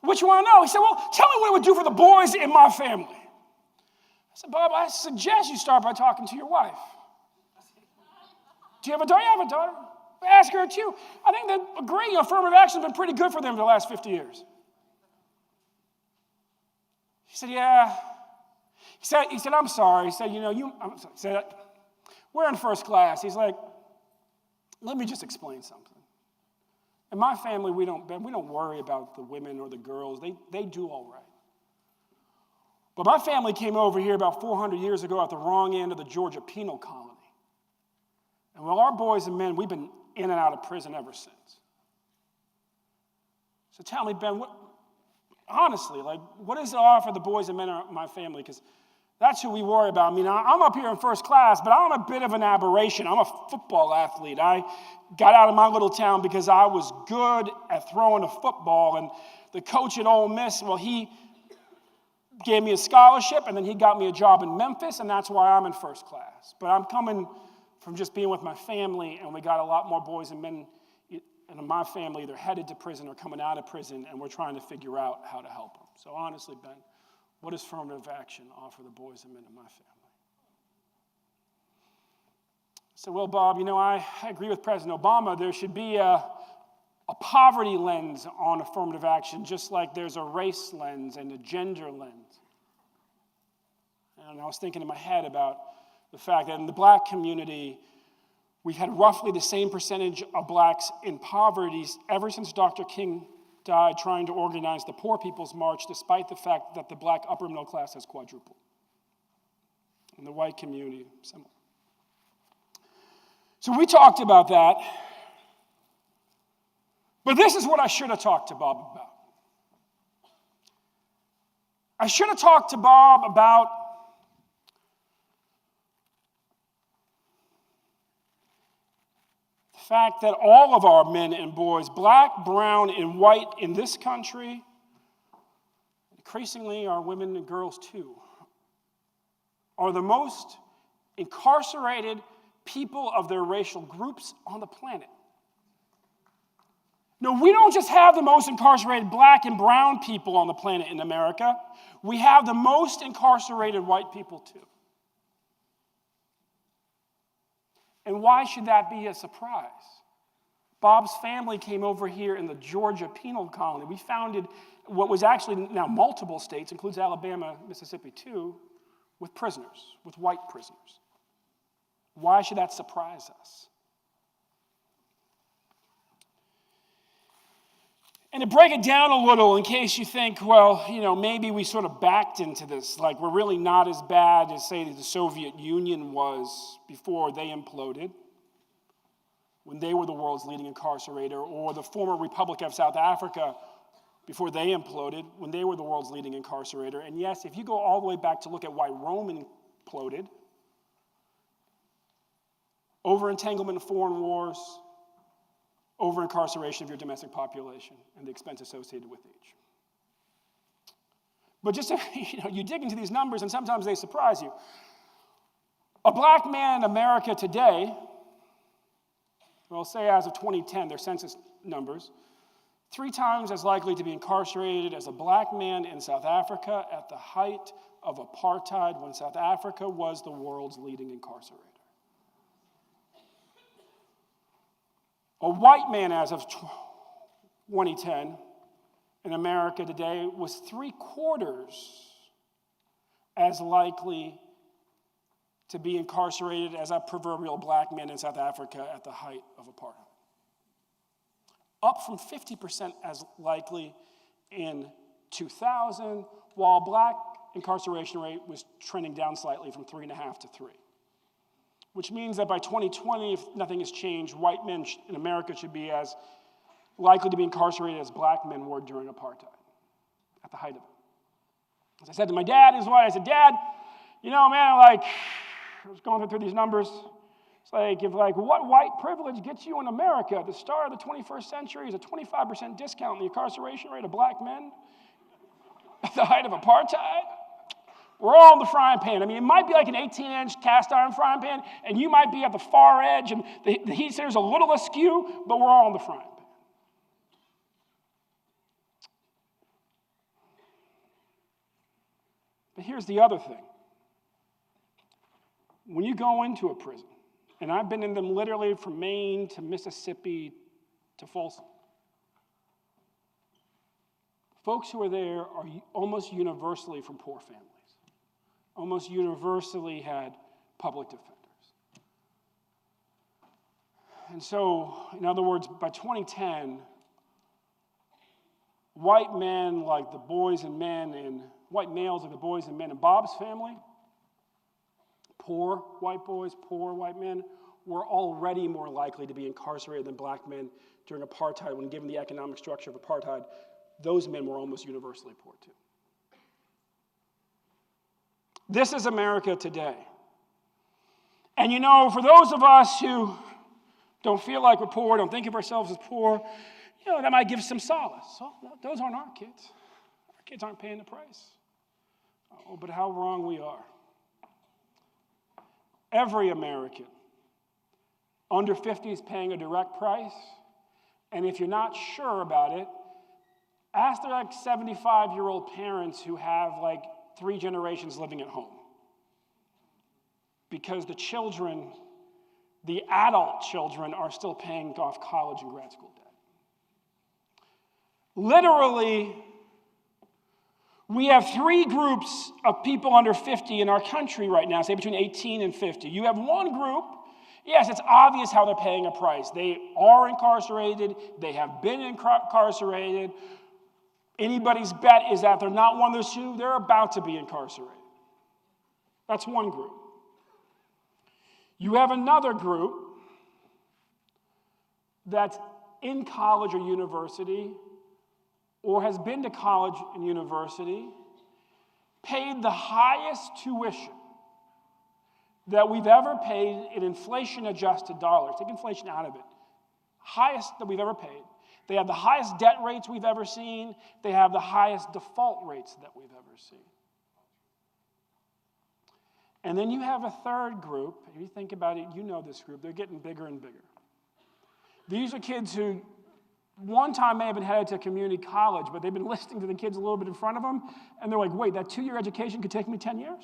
what you want to know? He said, well, tell me what it would do for the boys in my family. I said, Bob, I suggest you start by talking to your wife. Do you have a daughter? I have a daughter. Ask her too. I think that agreeing affirmative action has been pretty good for them for the last 50 years. He said, yeah. He said, I'm sorry. He said, we're in first class. He's like, let me just explain something. In my family, we don't worry about the women or the girls. They do all right. But my family came over here about 400 years ago at the wrong end of the Georgia penal colony. And well, our boys and men, we've been in and out of prison ever since. So tell me, Ben, honestly, what does it offer the boys and men of my family? Because that's who we worry about. I mean, I'm up here in first class, but I'm a bit of an aberration. I'm a football athlete. I got out of my little town because I was good at throwing a football. And the coach at Ole Miss, well, he gave me a scholarship, and then he got me a job in Memphis, and that's why I'm in first class. But I'm coming from just being with my family, and we got a lot more boys and men in my family either headed to prison or coming out of prison, and we're trying to figure out how to help them. So honestly, Ben, what does affirmative action offer the boys and men in my family? So, well, Bob, I agree with President Obama. There should be a poverty lens on affirmative action, just like there's a race lens and a gender lens. And I was thinking in my head about the fact that in the black community, we've had roughly the same percentage of blacks in poverty ever since Dr. King died trying to organize the Poor People's March, despite the fact that the black upper middle class has quadrupled. In the white community, similar. So we talked about that. But this is what I should have talked to Bob about. I should have talked to Bob about the fact that all of our men and boys, black, brown, and white in this country, increasingly our women and girls too, are the most incarcerated people of their racial groups on the planet. No, we don't just have the most incarcerated black and brown people on the planet in America. We have the most incarcerated white people too. And why should that be a surprise? Bob's family came over here in the Georgia penal colony. We founded what was actually now multiple states, includes Alabama, Mississippi too, with prisoners, with white prisoners. Why should that surprise us? And to break it down a little, in case you think, well, maybe we sort of backed into this, like we're really not as bad as, say, the Soviet Union was before they imploded, when they were the world's leading incarcerator, or the former Republic of South Africa before they imploded, when they were the world's leading incarcerator. And yes, if you go all the way back to look at why Rome imploded, over-entanglement in foreign wars, over-incarceration of your domestic population, and the expense associated with each. But just you dig into these numbers, and sometimes they surprise you. A black man in America today, well, say as of 2010, their census numbers, 3 times as likely to be incarcerated as a black man in South Africa at the height of apartheid, when South Africa was the world's leading incarcerator. A white man as of 2010 in America today was 3/4 as likely to be incarcerated as a proverbial black man in South Africa at the height of apartheid. Up from 50% as likely in 2000, while black incarceration rate was trending down slightly from 3.5 to 3. Which means that by 2020, if nothing has changed, white men in America should be as likely to be incarcerated as black men were during apartheid, at the height of it. As I said to my dad, I said, Dad, I was going through these numbers. It's like, what white privilege gets you in America at the start of the 21st century is a 25% discount in the incarceration rate of black men at the height of apartheid? We're all in the frying pan. It might be like an 18-inch cast iron frying pan, and you might be at the far edge, and the heat center's a little askew, but we're all in the frying pan. But here's the other thing. When you go into a prison, and I've been in them literally from Maine to Mississippi to Folsom, folks who are there are almost universally from poor families. Almost universally had public defenders. And so, in other words, by 2010, white men like the boys and men and white males like the boys and men in Bob's family, poor white boys, poor white men, were already more likely to be incarcerated than black men during apartheid. When given the economic structure of apartheid, those men were almost universally poor too. This is America today. And for those of us who don't feel like we're poor, don't think of ourselves as poor, that might give us some solace. Oh, those aren't our kids. Our kids aren't paying the price. Oh, but how wrong we are. Every American under 50 is paying a direct price. And if you're not sure about it, ask their 75-year-old parents who have 3 generations living at home. Because the children The adult children are still paying off college and grad school debt. Literally, we have 3 groups of people under 50 in our country right now, say between 18 and 50. You have one group, yes, it's obvious how they're paying a price. They are incarcerated, they have been incarcerated. Anybody's bet is that they're not one of those 2, they're about to be incarcerated. That's one group. You have another group that's in college or university or has been to college and university, paid the highest tuition that we've ever paid in inflation-adjusted dollars. Take inflation out of it. Highest that we've ever paid. They have the highest debt rates we've ever seen. They have the highest default rates that we've ever seen. And then you have a third group. If you think about it, you know this group. They're getting bigger and bigger. These are kids who one time may have been headed to community college, but they've been listening to the kids a little bit in front of them, and they're like, wait, that 2-year education could take me 10 years?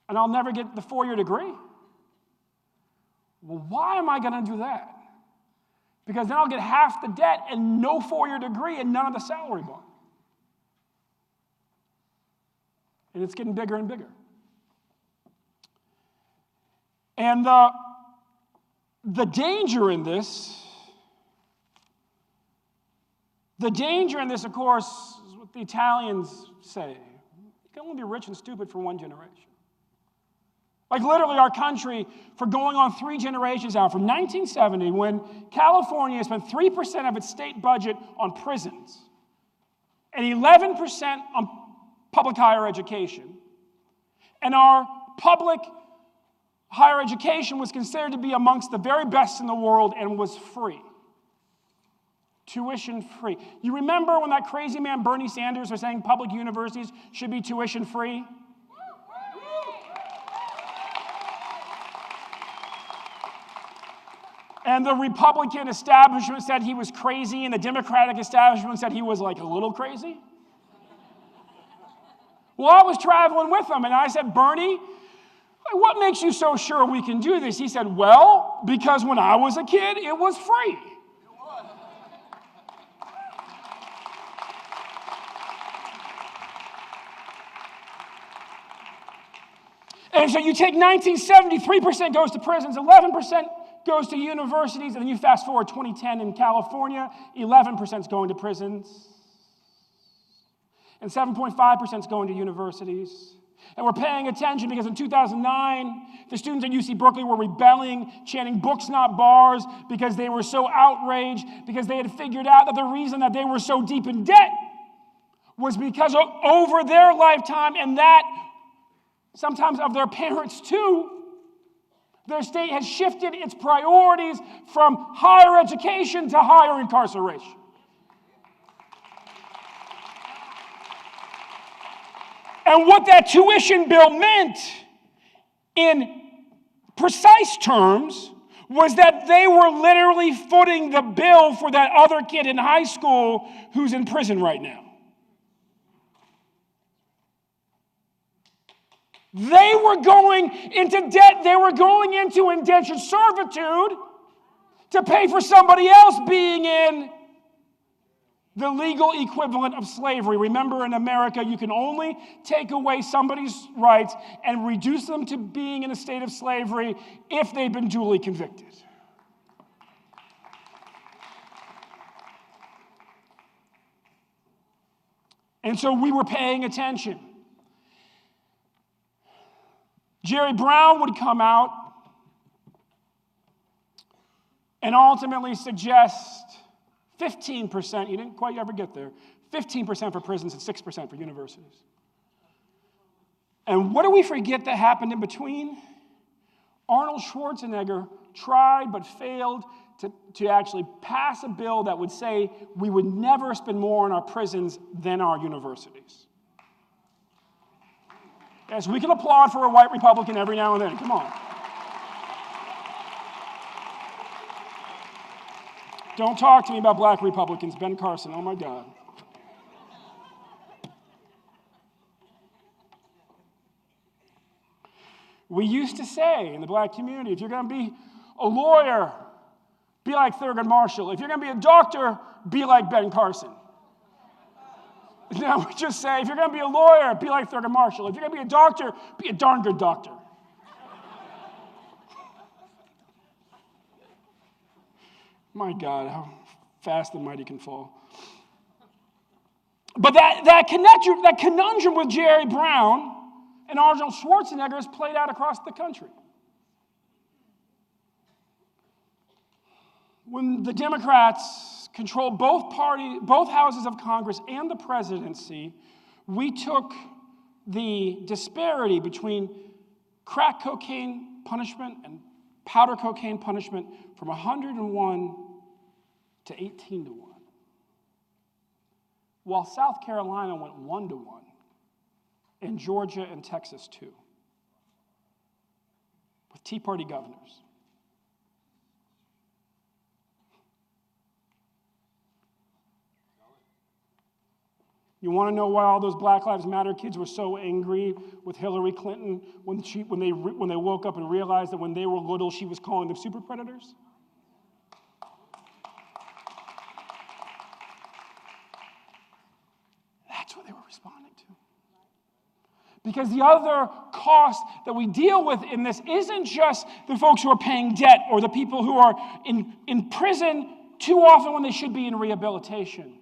And I'll never get the 4-year degree? Well, why am I going to do that? Because then I'll get half the debt and no 4-year degree and none of the salary bond. And it's getting bigger and bigger. And the danger in this, of course, is what the Italians say. You can only be rich and stupid for one generation. Like literally our country, for going on 3 generations now, from 1970, when California spent 3% of its state budget on prisons and 11% on public higher education, and our public higher education was considered to be amongst the very best in the world and was free. Tuition free. You remember when that crazy man Bernie Sanders was saying public universities should be tuition free? And the Republican establishment said he was crazy, and the Democratic establishment said he was like a little crazy. Well, I was traveling with him, and I said, Bernie, what makes you so sure we can do this? He said, well, because when I was a kid, it was free. And so you take 1970, 3% goes to prisons, 11% goes to universities, and then you fast forward 2010 in California, 11% is going to prisons, and 7.5% is going to universities. And we're paying attention because in 2009, the students at UC Berkeley were rebelling, chanting books, not bars, because they were so outraged, because they had figured out that the reason that they were so deep in debt was because over their lifetime, and that sometimes of their parents too, their state has shifted its priorities from higher education to higher incarceration. And what that tuition bill meant in precise terms was that they were literally footing the bill for that other kid in high school who's in prison right now. They were going into debt. They were going into indentured servitude to pay for somebody else being in the legal equivalent of slavery. Remember, in America, you can only take away somebody's rights and reduce them to being in a state of slavery if they've been duly convicted. And so we were paying attention. Jerry Brown would come out and ultimately suggest 15%, you didn't quite ever get there, 15% for prisons and 6% for universities. And what do we forget that happened in between? Arnold Schwarzenegger tried but failed to actually pass a bill that would say we would never spend more on our prisons than our universities. Yes, we can applaud for a white Republican every now and then. Come on. Don't talk to me about black Republicans. Ben Carson, oh my God. We used to say in the black community, if you're going to be a lawyer, be like Thurgood Marshall. If you're going to be a doctor, be like Ben Carson. Now we just say, if you're going to be a lawyer, be like Thurgood Marshall. If you're going to be a doctor, be a darn good doctor. My God, how fast the mighty can fall. But that conundrum with Jerry Brown and Arnold Schwarzenegger is played out across the country. When the Democrats controlled both houses of Congress and the presidency, we took the disparity between crack cocaine punishment and powder cocaine punishment from 101 to 18 to 1. While South Carolina went 1 to 1, and Georgia and Texas too, with Tea Party governors. You want to know why all those Black Lives Matter kids were so angry with Hillary Clinton when they woke up and realized that when they were little, she was calling them super predators? That's what they were responding to. Because the other cost that we deal with in this isn't just the folks who are paying debt or the people who are in prison too often when they should be in rehabilitation.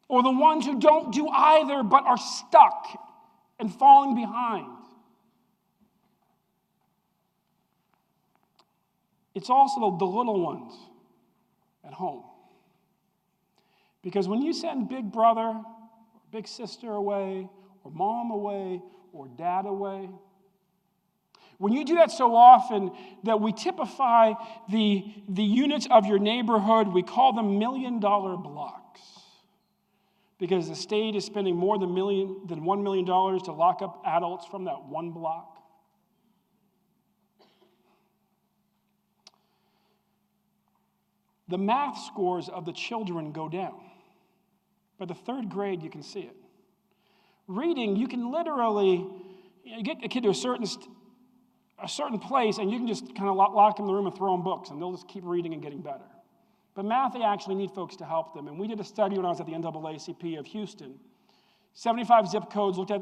Or the ones who don't do either but are stuck and falling behind. It's also the little ones at home. Because when you send big brother, or big sister away, or mom away, or dad away, when you do that so often that we typify the units of your neighborhood, we call them $1 million blocks. Because the state is spending more than $1 million to lock up adults from that one block. The math scores of the children go down. By the third grade, you can see it. Reading, you can literally get a kid to a certain place, and you can just kind of lock them in the room and throw them books, and they'll just keep reading and getting better. But math, they actually need folks to help them. And we did a study when I was at the NAACP of Houston. 75 zip codes, looked at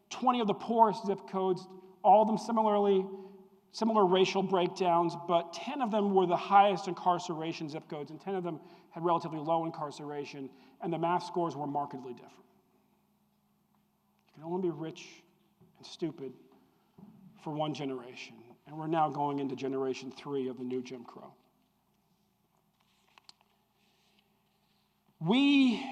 20 of the poorest zip codes, all of them similar racial breakdowns, but 10 of them were the highest incarceration zip codes, and 10 of them had relatively low incarceration, and the math scores were markedly different. You can only be rich and stupid for one generation, and we're now going into generation 3 of the new Jim Crow. We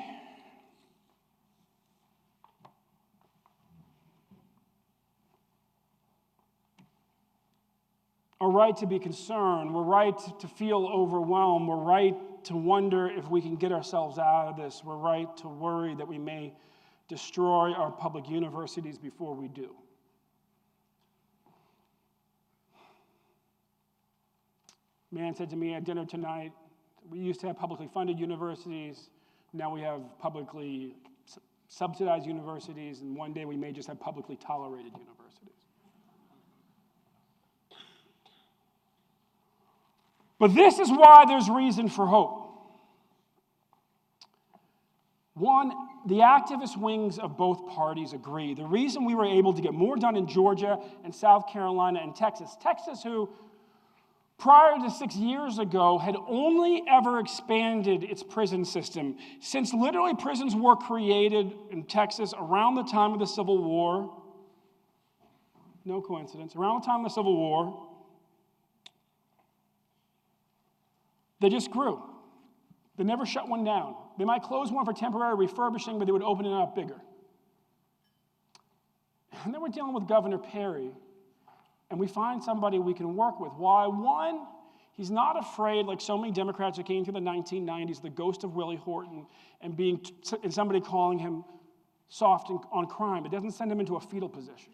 are right to be concerned. We're right to feel overwhelmed. We're right to wonder if we can get ourselves out of this. We're right to worry that we may destroy our public universities before we do. A man said to me at dinner tonight, we used to have publicly funded universities. Now we have publicly subsidized universities, and one day we may just have publicly tolerated universities. But this is why there's reason for hope. One, the activist wings of both parties agree. The reason we were able to get more done in Georgia and South Carolina and Texas, who prior to 6 years ago had only ever expanded its prison system, since literally prisons were created in Texas around the time of the Civil War. No coincidence. Around the time of the Civil War, they just grew. They never shut one down. They might close one for temporary refurbishing, but they would open it up bigger. And then we're dealing with Governor Perry, and we find somebody we can work with. Why? One, he's not afraid, like so many Democrats who came through the 1990s, the ghost of Willie Horton, and somebody calling him soft on crime. It doesn't send him into a fetal position.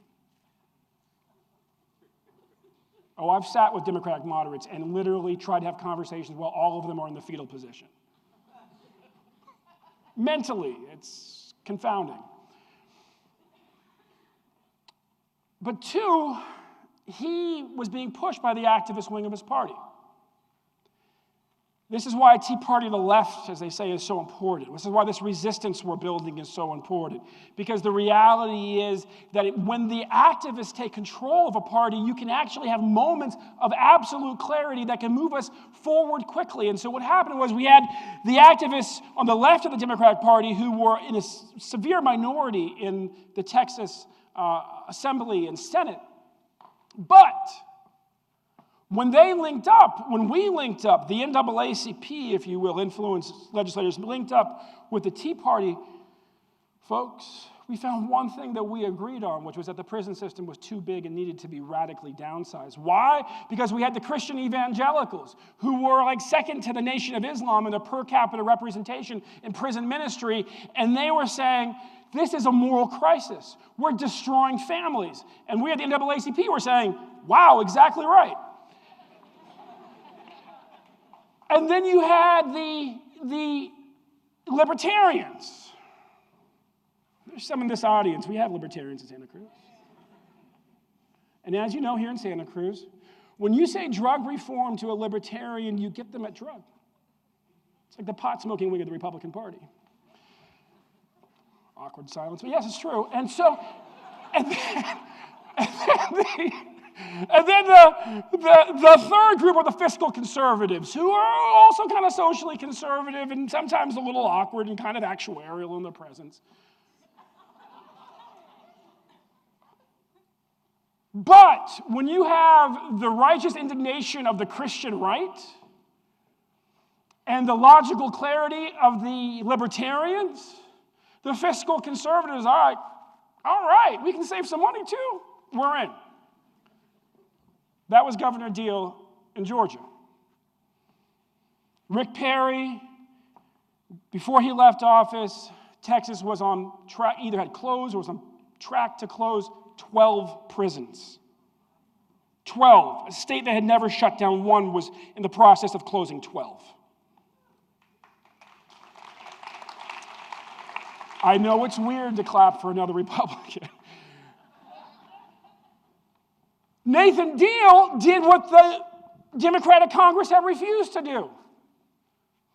Oh, I've sat with Democratic moderates and literally tried to have conversations while all of them are in the fetal position. Mentally, it's confounding. But two, he was being pushed by the activist wing of his party. This is why Tea Party to the left, as they say, is so important. This is why this resistance we're building is so important. Because the reality is that when the activists take control of a party, you can actually have moments of absolute clarity that can move us forward quickly. And so what happened was we had the activists on the left of the Democratic Party who were in a severe minority in the Texas Assembly and Senate. But when we linked up, the NAACP, if you will, influence legislators, linked up with the Tea Party folks, we found one thing that we agreed on, which was that the prison system was too big and needed to be radically downsized. Why? Because we had the Christian evangelicals, who were like second to the Nation of Islam in a per capita representation in prison ministry, and they were saying, this is a moral crisis. We're destroying families. And we at the NAACP were saying, wow, exactly right. And then you had the libertarians. There's some in this audience. We have libertarians in Santa Cruz. And as you know, here in Santa Cruz, when you say drug reform to a libertarian, you get them at drug. It's like the pot-smoking wing of the Republican Party. Awkward silence, but yes, it's true. And so, and then the third group are the fiscal conservatives, who are also kind of socially conservative and sometimes a little awkward and kind of actuarial in their presence. But when you have the righteous indignation of the Christian right and the logical clarity of the libertarians, the fiscal conservatives are like, all right, we can save some money too. We're in. That was Governor Deal in Georgia. Rick Perry, before he left office, Texas was on track, either had closed or was on track to close 12 prisons. 12. A state that had never shut down one was in the process of closing 12. I know it's weird to clap for another Republican. Nathan Deal did what the Democratic Congress had refused to do.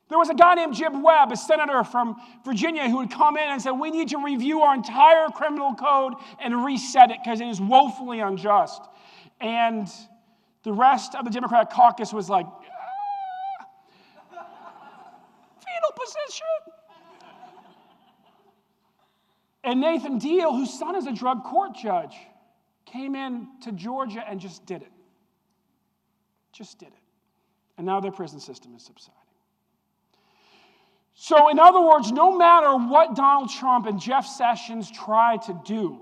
There was a guy named Jim Webb, a senator from Virginia, who would come in and say, we need to review our entire criminal code and reset it because it is woefully unjust. And the rest of the Democratic caucus was like, fetal position. And Nathan Deal, whose son is a drug court judge, came in to Georgia and just did it. Just did it. And now their prison system is subsiding. So, in other words, no matter what Donald Trump and Jeff Sessions try to do,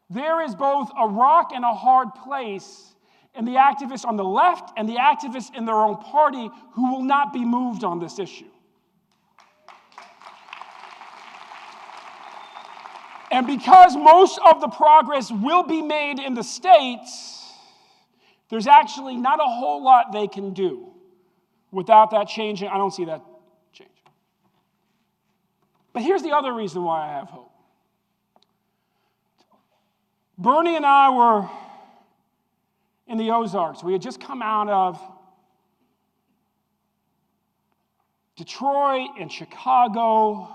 there is both a rock and a hard place in the activists on the left and the activists in their own party who will not be moved on this issue. And because most of the progress will be made in the states, there's actually not a whole lot they can do without that changing. I don't see that changing. But here's the other reason why I have hope. Bernie and I were in the Ozarks. We had just come out of Detroit and Chicago,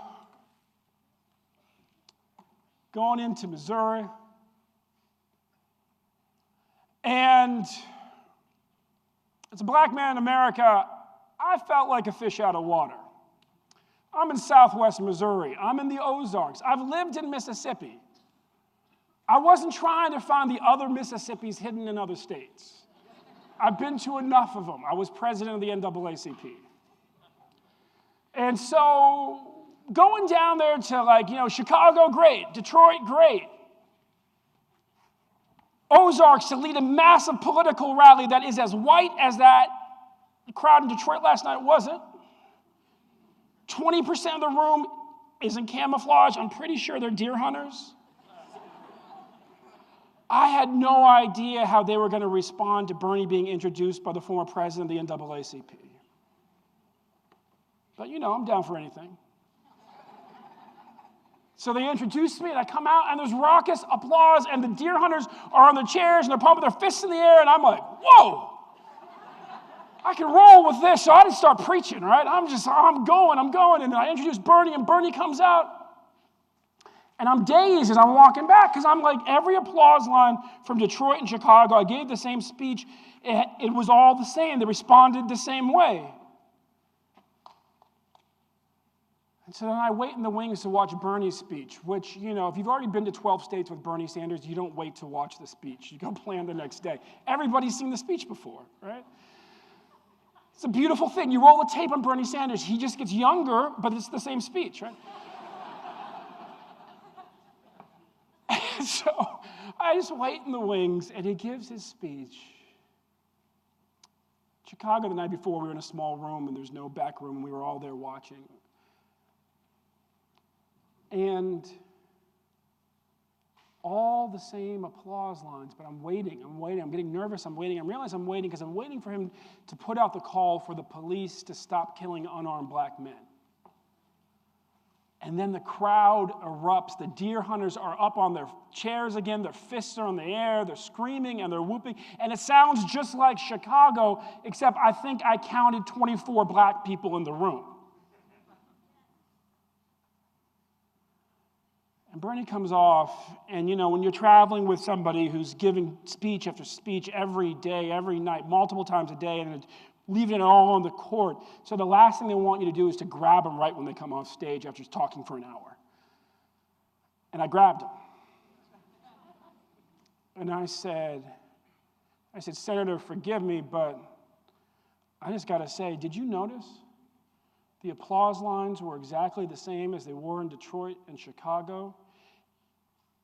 going into Missouri. And as a black man in America, I felt like a fish out of water. I'm in Southwest Missouri. I'm in the Ozarks. I've lived in Mississippi. I wasn't trying to find the other Mississippis hidden in other states. I've been to enough of them. I was president of the NAACP. And so going down there to Chicago, great. Detroit, great. Ozarks to lead a massive political rally that is as white as that crowd in Detroit last night wasn't. 20% of the room is in camouflage. I'm pretty sure they're deer hunters. I had no idea how they were going to respond to Bernie being introduced by the former president of the NAACP. But I'm down for anything. So they introduce me, and I come out, and there's raucous applause, and the deer hunters are on their chairs, and they're pumping their fists in the air, and I'm like, whoa! I can roll with this, so I didn't start preaching, right? I'm going, and I introduce Bernie, and Bernie comes out, and I'm dazed as I'm walking back, because I'm like, every applause line from Detroit and Chicago, I gave the same speech, it was all the same. They responded the same way. And so then I wait in the wings to watch Bernie's speech, which, if you've already been to 12 states with Bernie Sanders, you don't wait to watch the speech. You go plan the next day. Everybody's seen the speech before, right? It's a beautiful thing. You roll the tape on Bernie Sanders. He just gets younger, but it's the same speech, right? And so I just wait in the wings, and he gives his speech. Chicago, the night before, we were in a small room, and there's no back room, and we were all there watching. And all the same applause lines, but I'm waiting, I'm getting nervous, I realize I'm waiting because I'm waiting for him to put out the call for the police to stop killing unarmed black men. And then the crowd erupts, the deer hunters are up on their chairs again, their fists are in the air, they're screaming and they're whooping, and it sounds just like Chicago, except I think I counted 24 black people in the room. And Bernie comes off, and when you're traveling with somebody who's giving speech after speech every day, every night, multiple times a day, and leaving it all on the court, so the last thing they want you to do is to grab them right when they come off stage after talking for an hour. And I grabbed him. And I said, Senator, forgive me, but I just got to say, did you notice? The applause lines were exactly the same as they were in Detroit and Chicago.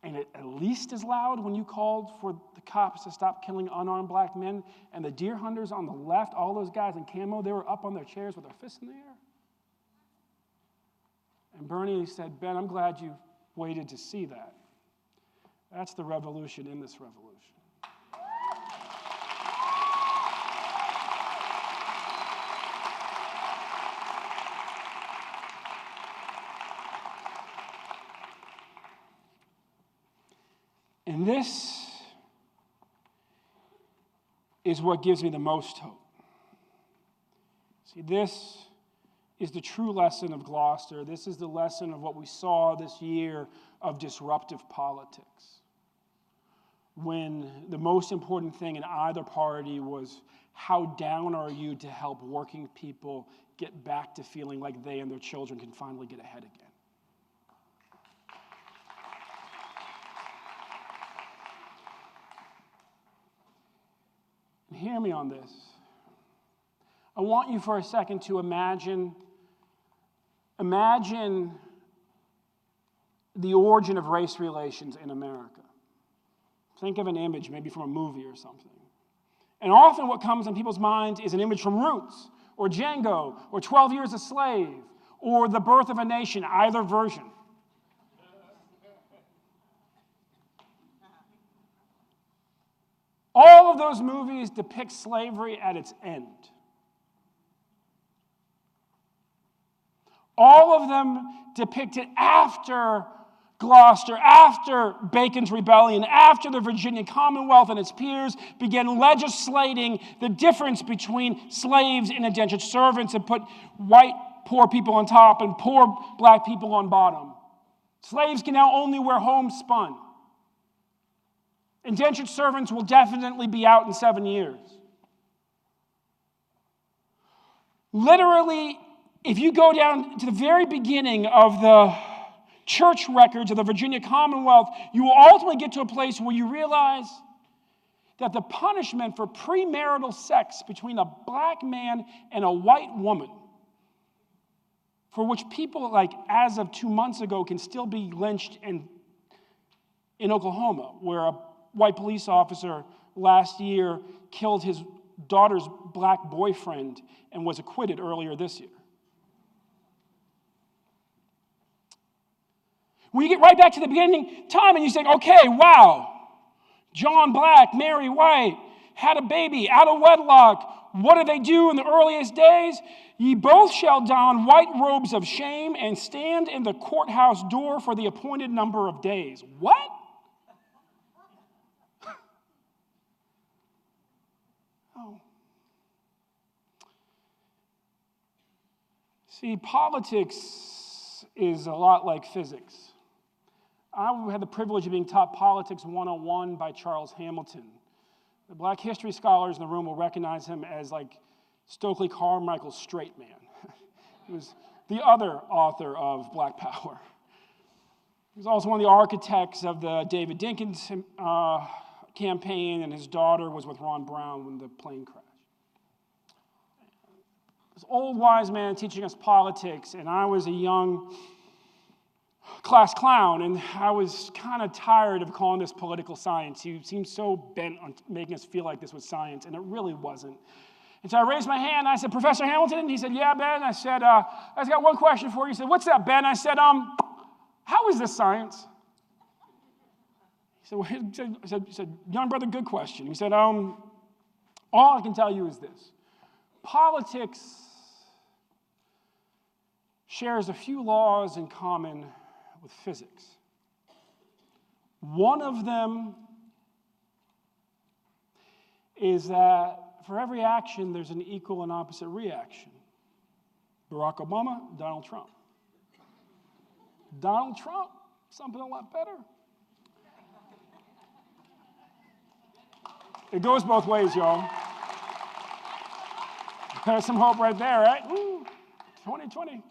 And it at least as loud when you called for the cops to stop killing unarmed black men. And the deer hunters on the left, all those guys in camo, they were up on their chairs with their fists in the air. And Bernie said, Ben, I'm glad you waited to see that. That's the revolution in this revolution. And this is what gives me the most hope. See, this is the true lesson of Gloucester. This is the lesson of what we saw this year of disruptive politics. When the most important thing in either party was how down are you to help working people get back to feeling like they and their children can finally get ahead again. Hear me on this. I want you for a second to imagine the origin of race relations in America. Think of an image, maybe from a movie or something. And often what comes in people's minds is an image from Roots, or Django, or 12 Years a Slave, or The Birth of a Nation, either version. All of those movies depict slavery at its end. All of them depicted after Gloucester, after Bacon's Rebellion, after the Virginia Commonwealth and its peers began legislating the difference between slaves and indentured servants and put white poor people on top and poor black people on bottom. Slaves can now only wear homespun. Indentured servants will definitely be out in 7 years. Literally, if you go down to the very beginning of the church records of the Virginia Commonwealth, you will ultimately get to a place where you realize that the punishment for premarital sex between a black man and a white woman, for which people like as of 2 months ago can still be lynched in Oklahoma, where a white police officer last year killed his daughter's black boyfriend and was acquitted earlier this year. When you get right back to the beginning time and you say, okay, wow, John Black, Mary White, had a baby out of wedlock, What did they do in the earliest days? Ye both shall don white robes of shame and stand in the courthouse door for the appointed number of days. What? Oh. See, politics is a lot like physics. I had the privilege of being taught Politics 101 by Charles Hamilton. The black history scholars in the room will recognize him as like Stokely Carmichael's straight man. He was the other author of Black Power. He was also one of the architects of the David Dinkins campaign, and his daughter was with Ron Brown when the plane crashed. This old wise man teaching us politics, and I was a young class clown, and I was kind of tired of calling this political science. He seemed so bent on making us feel like this was science, and it really wasn't. And so I raised my hand, and I said, Professor Hamilton? And he said, yeah, Ben. I said, I just got one question for you. He said, what's that, Ben? I said, how is this science? He said, young brother, good question. He said, all I can tell you is this. Politics shares a few laws in common with physics. One of them is that for every action, there's an equal and opposite reaction. Barack Obama, Donald Trump. Donald Trump, something a lot better. It goes both ways, y'all. There's some hope right there, right? Woo, 2020.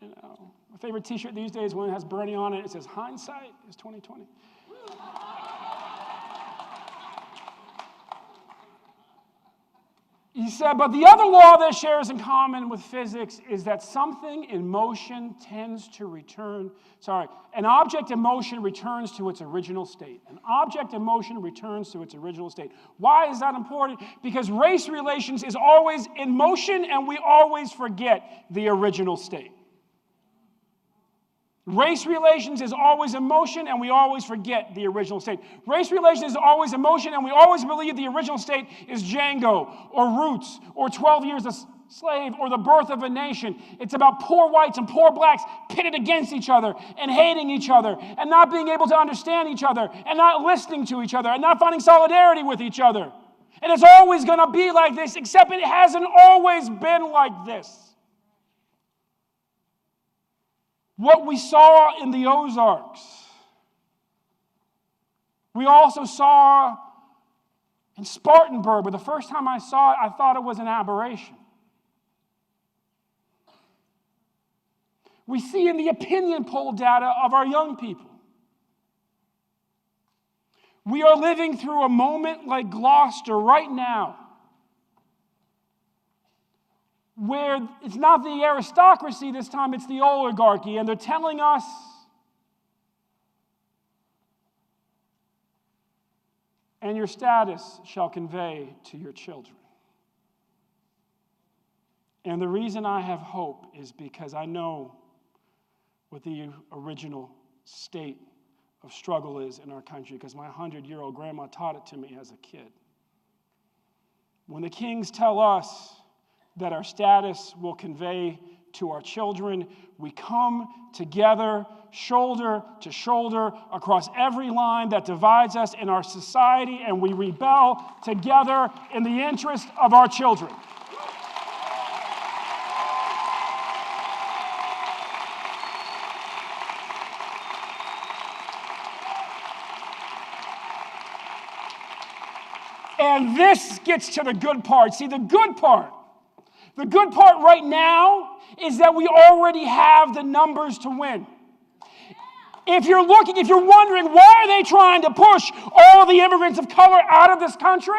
You know, my favorite T-shirt these days, one that has Bernie on it, it says, "Hindsight is 2020." He said, but the other law that shares in common with physics is that something in motion tends to return, an object in motion returns to its original state. An object in motion returns to its original state. Why is that important? Because race relations is always in motion and we always forget the original state. Race relations is always in motion and we always forget the original state. Race relations is always in motion and we always believe the original state is Django or Roots or 12 Years a Slave or the Birth of a Nation. It's about poor whites and poor blacks pitted against each other and hating each other and not being able to understand each other and not listening to each other and not finding solidarity with each other. And it's always going to be like this, except it hasn't always been like this. What we saw in the Ozarks, we also saw in Spartanburg, but the first time I saw it, I thought it was an aberration. We see in the opinion poll data of our young people. We are living through a moment like Gloucester right now, where it's not the aristocracy this time, it's the oligarchy, and they're telling us and your status shall convey to your children. And the reason I have hope is because I know what the original state of struggle is in our country, because my 100-year-old grandma taught it to me as a kid. When the kings tell us that our status will convey to our children, we come together, shoulder to shoulder, across every line that divides us in our society, and we rebel together in the interest of our children. And this gets to the good part. See, the good part right now is that we already have the numbers to win. If you're wondering why are they trying to push all of the immigrants of color out of this country,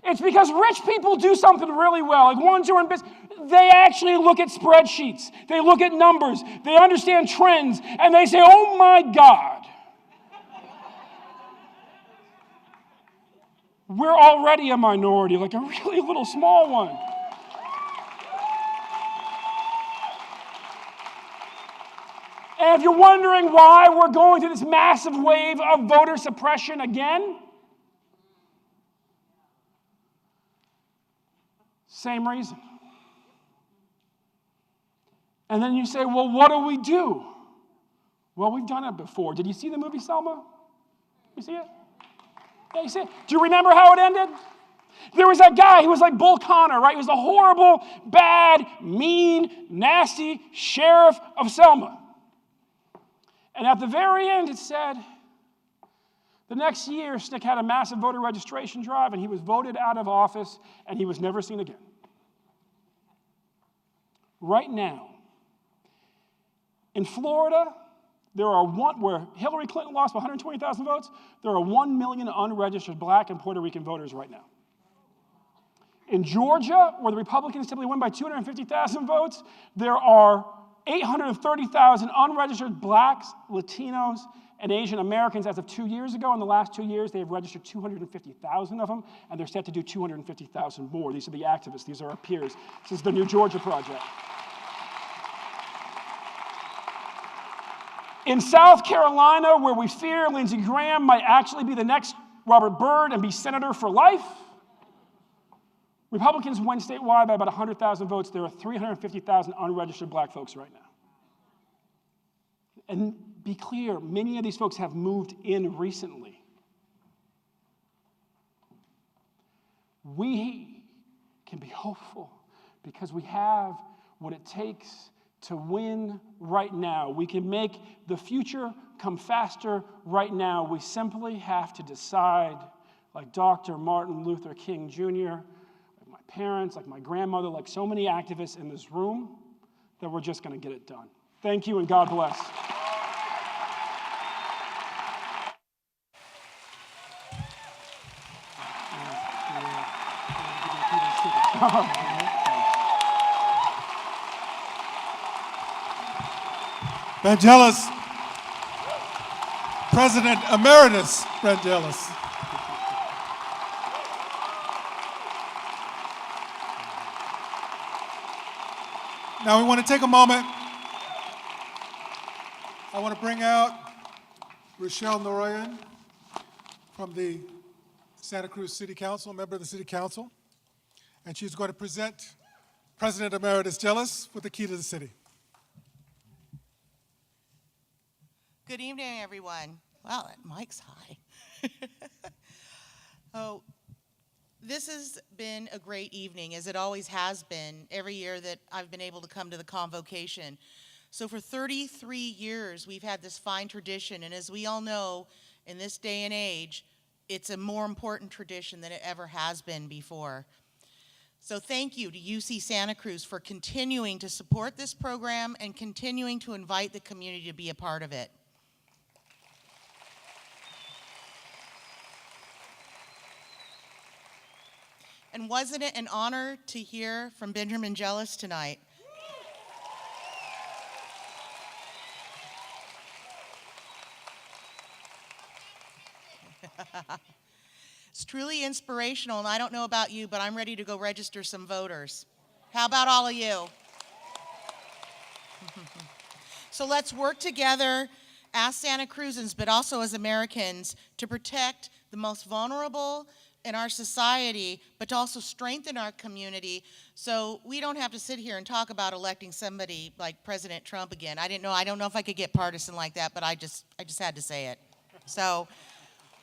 it's because rich people do something really well. Like ones who are in business, they actually look at spreadsheets. They look at numbers. They understand trends. And they say, oh my God, we're already a minority, like a really little small one. And if you're wondering why we're going through this massive wave of voter suppression again, Same reason. And then you say, well, what do we do? Well, we've done it before. Did you see the movie Selma? You see it? Yeah, you see it? Do you remember how it ended? There was that guy who was like Bull Connor, right? He was the horrible, bad, mean, nasty sheriff of Selma. And at the very end, it said, the next year, Snick had a massive voter registration drive, and he was voted out of office, and he was never seen again. Right now, in Florida, where Hillary Clinton lost by 120,000 votes, there are 1 million unregistered Black and Puerto Rican voters right now. In Georgia, where the Republicans typically win by 250,000 votes, there are 830,000 unregistered Blacks, Latinos, and Asian Americans as of 2 years ago. In the last 2 years, they have registered 250,000 of them, and they're set to do 250,000 more. These are the activists. These are our peers. This is the New Georgia Project. In South Carolina, where we fear Lindsey Graham might actually be the next Robert Byrd and be senator for life, Republicans win statewide by about 100,000 votes. There are 350,000 unregistered Black folks right now. And be clear, many of these folks have moved in recently. We can be hopeful because we have what it takes to win right now. We can make the future come faster right now. We simply have to decide, like Dr. Martin Luther King Jr., like my parents, like my grandmother, like so many activists in this room, that we're just going to get it done. Thank you, and God bless. Vangelis, President Emeritus Vangelis. Now we want to take a moment. I want to bring out Rochelle Noroyan from the Santa Cruz City Council, member of the City Council, and she's going to present President Emeritus Jealous with the key to the city. Good evening, everyone. Wow, that mic's high. Oh, this has been a great evening, as it always has been every year that I've been able to come to the Convocation. So for 33 years, we've had this fine tradition, and as we all know, in this day and age, it's a more important tradition than it ever has been before. So thank you to UC Santa Cruz for continuing to support this program and continuing to invite the community to be a part of it. And wasn't it an honor to hear from Benjamin Jealous tonight? It's truly inspirational, and I don't know about you, but I'm ready to go register some voters. How about all of you? So let's work together as Santa Cruzans, but also as Americans, to protect the most vulnerable in our society, but to also strengthen our community so we don't have to sit here and talk about electing somebody like President Trump again. I don't know if I could get partisan like that, but I just had to say it. So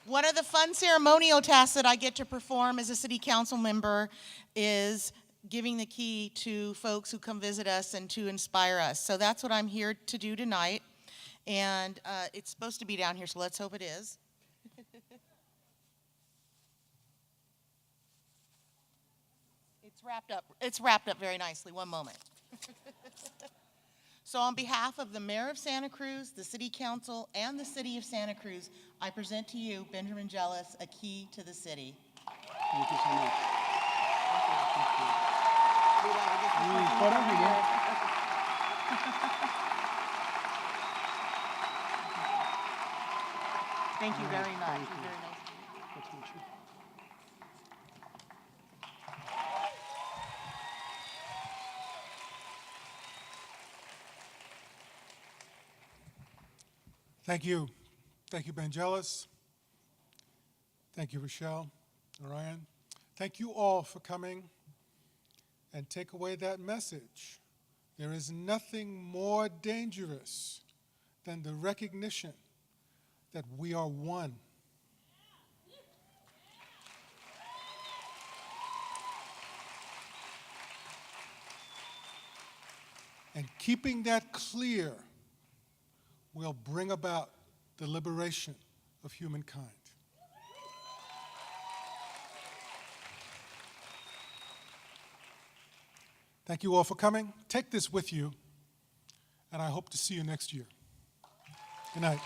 one of the fun ceremonial tasks that I get to perform as a city council member is giving the key to folks who come visit us and to inspire us. So that's what I'm here to do tonight. And it's supposed to be down here, so let's hope it is. It's wrapped up very nicely. One moment. So on behalf of the Mayor of Santa Cruz, the City Council, and the City of Santa Cruz, I present to you, Benjamin Jealous, a key to the city. Thank you so much. Thank you very much. Thank you. Very nice. Thank you. Thank you, Vangelis. Thank you, Rochelle, Orion. Thank you all for coming. and take away that message, there is nothing more dangerous than the recognition that we are one. And keeping that clear will bring about the liberation of humankind. Thank you all for coming. Take this with you, and I hope to see you next year. Good night.